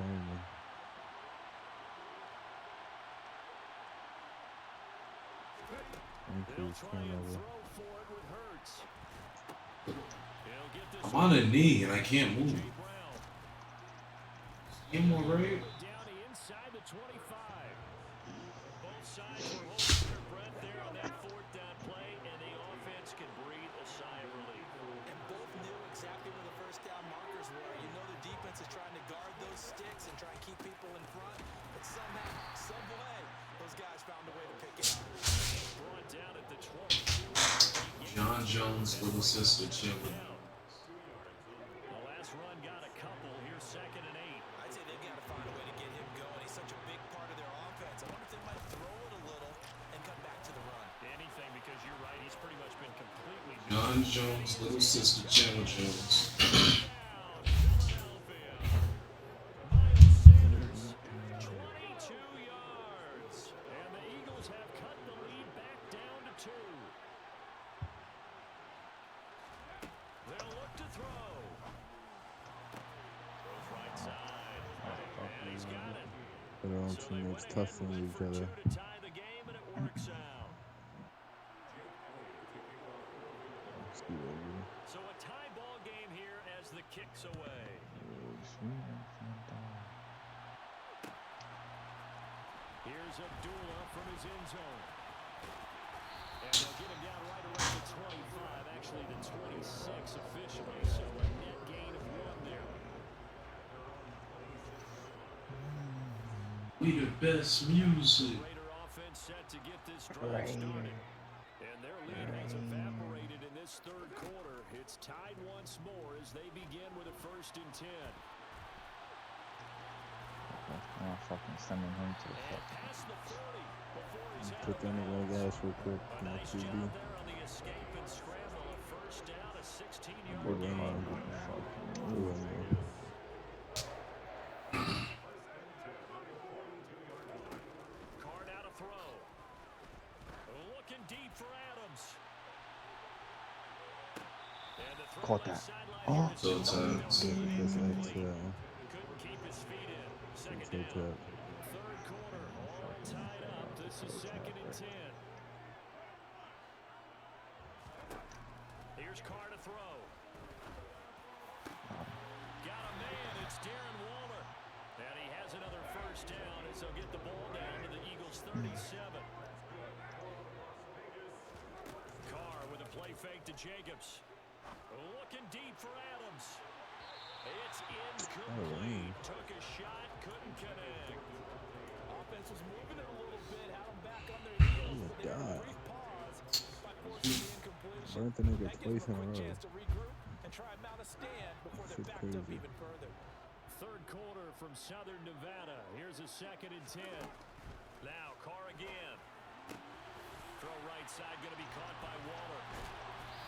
Coleman. Increase turnover.
I'm on a knee and I can't move. Get more right.
Down the inside the 25. Both sides were holding their breath there on that fourth down play, and the offense can breathe a sigh of relief.
And both knew exactly where the first down markers were. You know the defense is trying to guard those sticks and try and keep people in front, but somehow, some way, those guys found a way to pick it up.
Brought down at the 22.
John Jones, little sister, chilling.
The last run got a couple. Here's 2nd and 8.
I'd say they've got to find a way to get him going. He's such a big part of their offense. I wonder if they might throw it a little and come back to the run.
Anything, because you're right. He's pretty much been completely.
John Jones, little sister, Chandler Jones.
Their own teammates tussling with each other.
So a tie ball game here as the kicks away. Here's Abdullah from his end zone. And they'll get him down right around the 25, actually the 26 officially. So a net gain of 1 there.
We the best music.
Raider offense set to get this drive started. And their lead has evaporated in this third quarter. It's tied once more as they begin with a 1st and 10.
I'm fucking sending him to the fucking.
Put them in one gas real quick.
Nice job there on the escape and scramble. A 1st down, a 16-yard gain. Card out a throw. Looking deep for Adams. And the throw
Caught that. Oh,
so tight.
couldn't keep his feet in. 2nd down. 3rd quarter, all tied up. This is 2nd and 10. Here's Carr to throw. Got a man. It's Darren Waller. And he has another 1st down as they'll get the ball down to the Eagles' 37. Carr with a play fake to Jacobs. Looking deep for Adams. It's incomplete. Took a shot, couldn't connect.
Offense was moving it a little bit, had them back on their heels, but they had a brief pause by forcing the incompletion.
Burnt the nigga
That gives
twice
them
in a
a quick
row.
chance to regroup and try and mount a stand before they're backed up
Crazy.
even further.
3rd quarter from Southern Nevada. Here's a 2nd and 10. Now Carr again. Throw right side, going to be caught by Waller.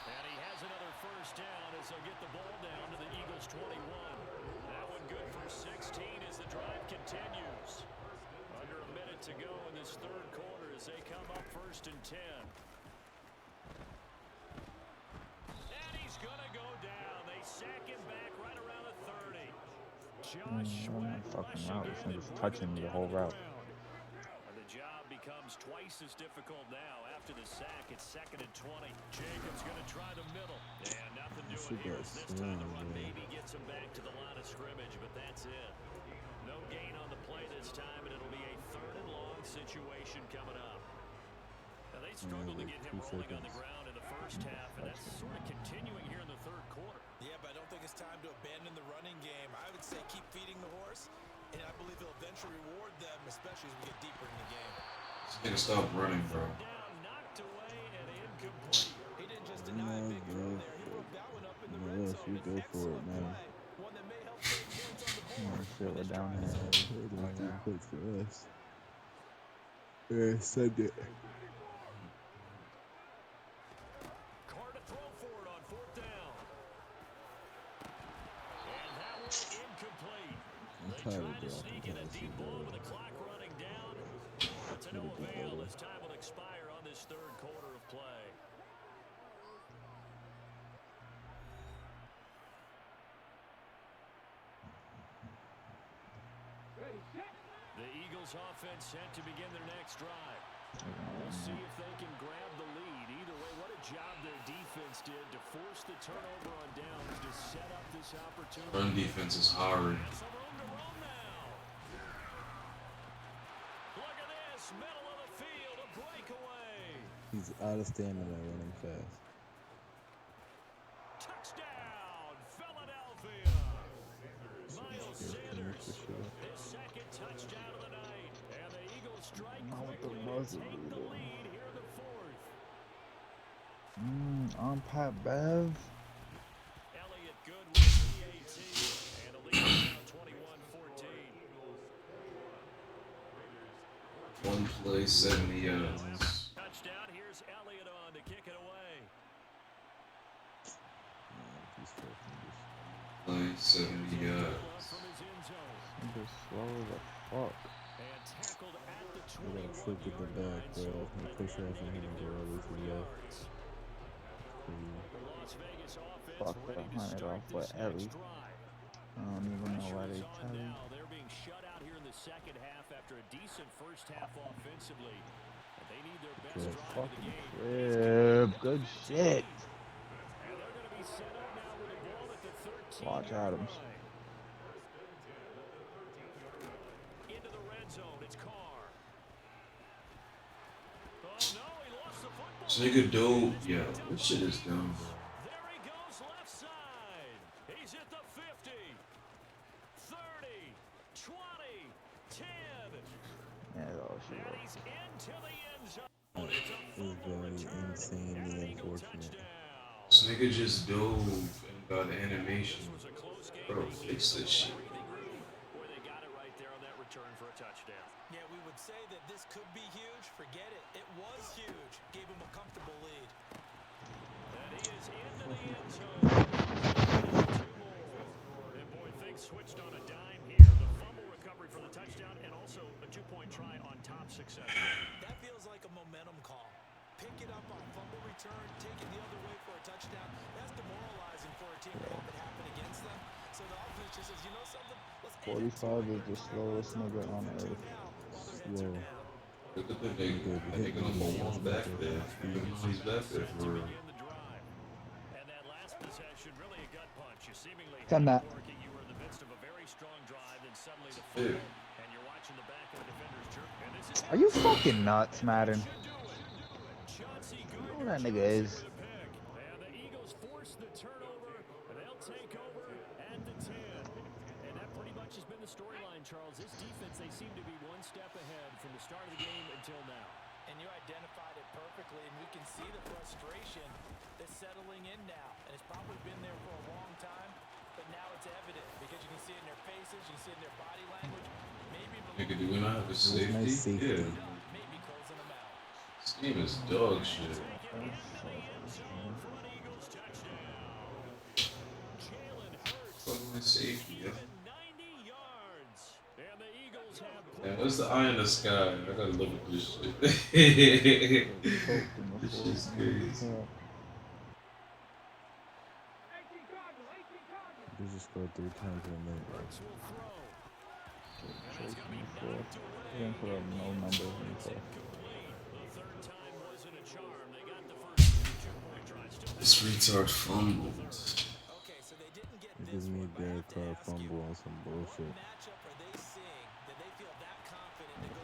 And he has another 1st down as they'll get the ball down to the Eagles' 21. That one good for 16 as the drive continues. Under a minute to go in this 3rd quarter as they come up 1st and 10. And he's going to go down. They sack him back right around the 30. Josh Sweat
fucking
rushing
route.
in
This
and
nigga's
bringing
touching
him
me the
down
whole
to the
route.
ground. And the job becomes twice as difficult now. After the sack, it's 2nd and 20. Jacobs going to try the middle. And nothing doing here. This time the run maybe gets him back to the line of scrimmage, but that's it. No gain on the play this time, and it'll be a 3rd and long situation coming up. Now, they struggled to get him rolling on the ground in the 1st half, and that's sort of continuing here in the 3rd quarter.
Yeah, but I don't think it's time to abandon the running game. I would say keep feeding the horse, and I believe he'll eventually reward them, especially as we get deeper in the game.
This nigga stop running, bro.
Knocked away and incomplete.
He didn't just deny a big throw there. He broke that one up in the red zone.
You go for it, man.
One that may help save points on the board.
Oh shit, we're down here.
Right now. Points for us. Yeah, send it.
Carr to throw for it on 4th down. And that one incomplete. They tried to sneak in a deep ball with the clock running down. But to no avail as time will expire on this 3rd quarter of play. The Eagles offense set to begin their next drive. We'll see if they can grab the lead. Either way, what a job their defense did to force the turnover on downs to set up this opportunity.
Run defense is hard.
Look at this, middle of the field, a breakaway.
He's out of stamina running fast.
Touchdown, Philadelphia. Miles Sanders, his second touchdown of the night. And the Eagles strike quickly and take the lead here in the fourth.
On Pat Bev.
Elliott good with the PAT. And the lead is now 21-14.
One play, 70 yards.
Touchdown, here's Elliott on to kick it away.
Play, 70 yards.
Just slow the fuck.
And tackled at the
I got a flip with the back, bro. I'm push off and hit him go all the way to the left.
Fuck that 100 off with Ellie. I don't even know why they tell me.
They're being shut out here in the second half after a decent first half offensively. And they need their best drive of the game.
Good shit.
And they're going to be set up now with the ball at the 13.
Watch Adams.
Into the red zone, it's Carr. Oh no, he lost the football.
This nigga dope. Yeah, this shit is dumb, bro.
There he goes left side. He's at the 50, 30, 20, 10.
Yeah, that shit
And
was.
he's into the end zone.
It's very insanely unfortunate.
This nigga just dove and got animation. Bro, fix this shit.
Boy, they got it right there on that return for a touchdown.
Yeah, we would say that this could be huge. Forget it. It was huge. Gave him a comfortable lead.
And he is into the end zone. And boy, things switched on a dime here. The fumble recovery for the touchdown and also a two-point try on top success.
That feels like a momentum call. Pick it up on fumble return, take it the other way for a touchdown. That's demoralizing for a team to have it happen against them. So the offense just says, you know something? Let's
45 is the slowest nigga on earth.
Slow.
Look at the nigga. That nigga number one back there. He's back there for real.
And that last possession, really a gut punch. You seemingly
Come back.
working. You were in the midst of a very strong drive, and suddenly the fumble, and you're watching the back of the defender's jerk. And this is
Are you fucking nuts, Madden? You know who that nigga is.
And the Eagles force the turnover, and they'll take over at the 10. And that pretty much has been the storyline, Charles. This defense, they seem to be one step ahead from the start of the game until now.
And you identified it perfectly, and we can see the frustration that's settling in now. And it's probably been there for a long time, but now it's evident because you can see it in their faces, you can see it in their body language. Maybe
Nigga, do we not have a safety?
Nice safety.
Yeah.
maybe closing them out.
This game is dog shit. Fuck my safety, yeah. Man, what's the eye in the sky? I gotta look at this shit. This shit's crazy.
He just scored 3 times in a minute.
Didn't put up no numbers in the play.
This retard fumbled.
He gives me a Derek Carr fumble on some bullshit.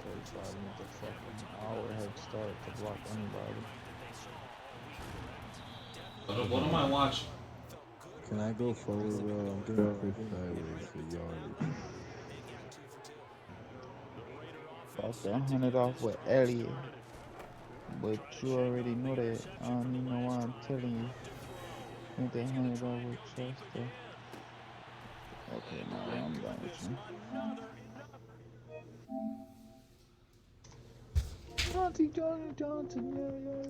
45 minutes a fucking hour head start to block anybody.
What am I watching?
Can I go forward, bro? I'm doing quick sideways for yardage.
Fuck that 100 off with Elliott. But you already know that. I don't even know why I'm telling you. Think that 100 off with Chester. Okay, now I'm done with you. Johnson, yeah, yeah.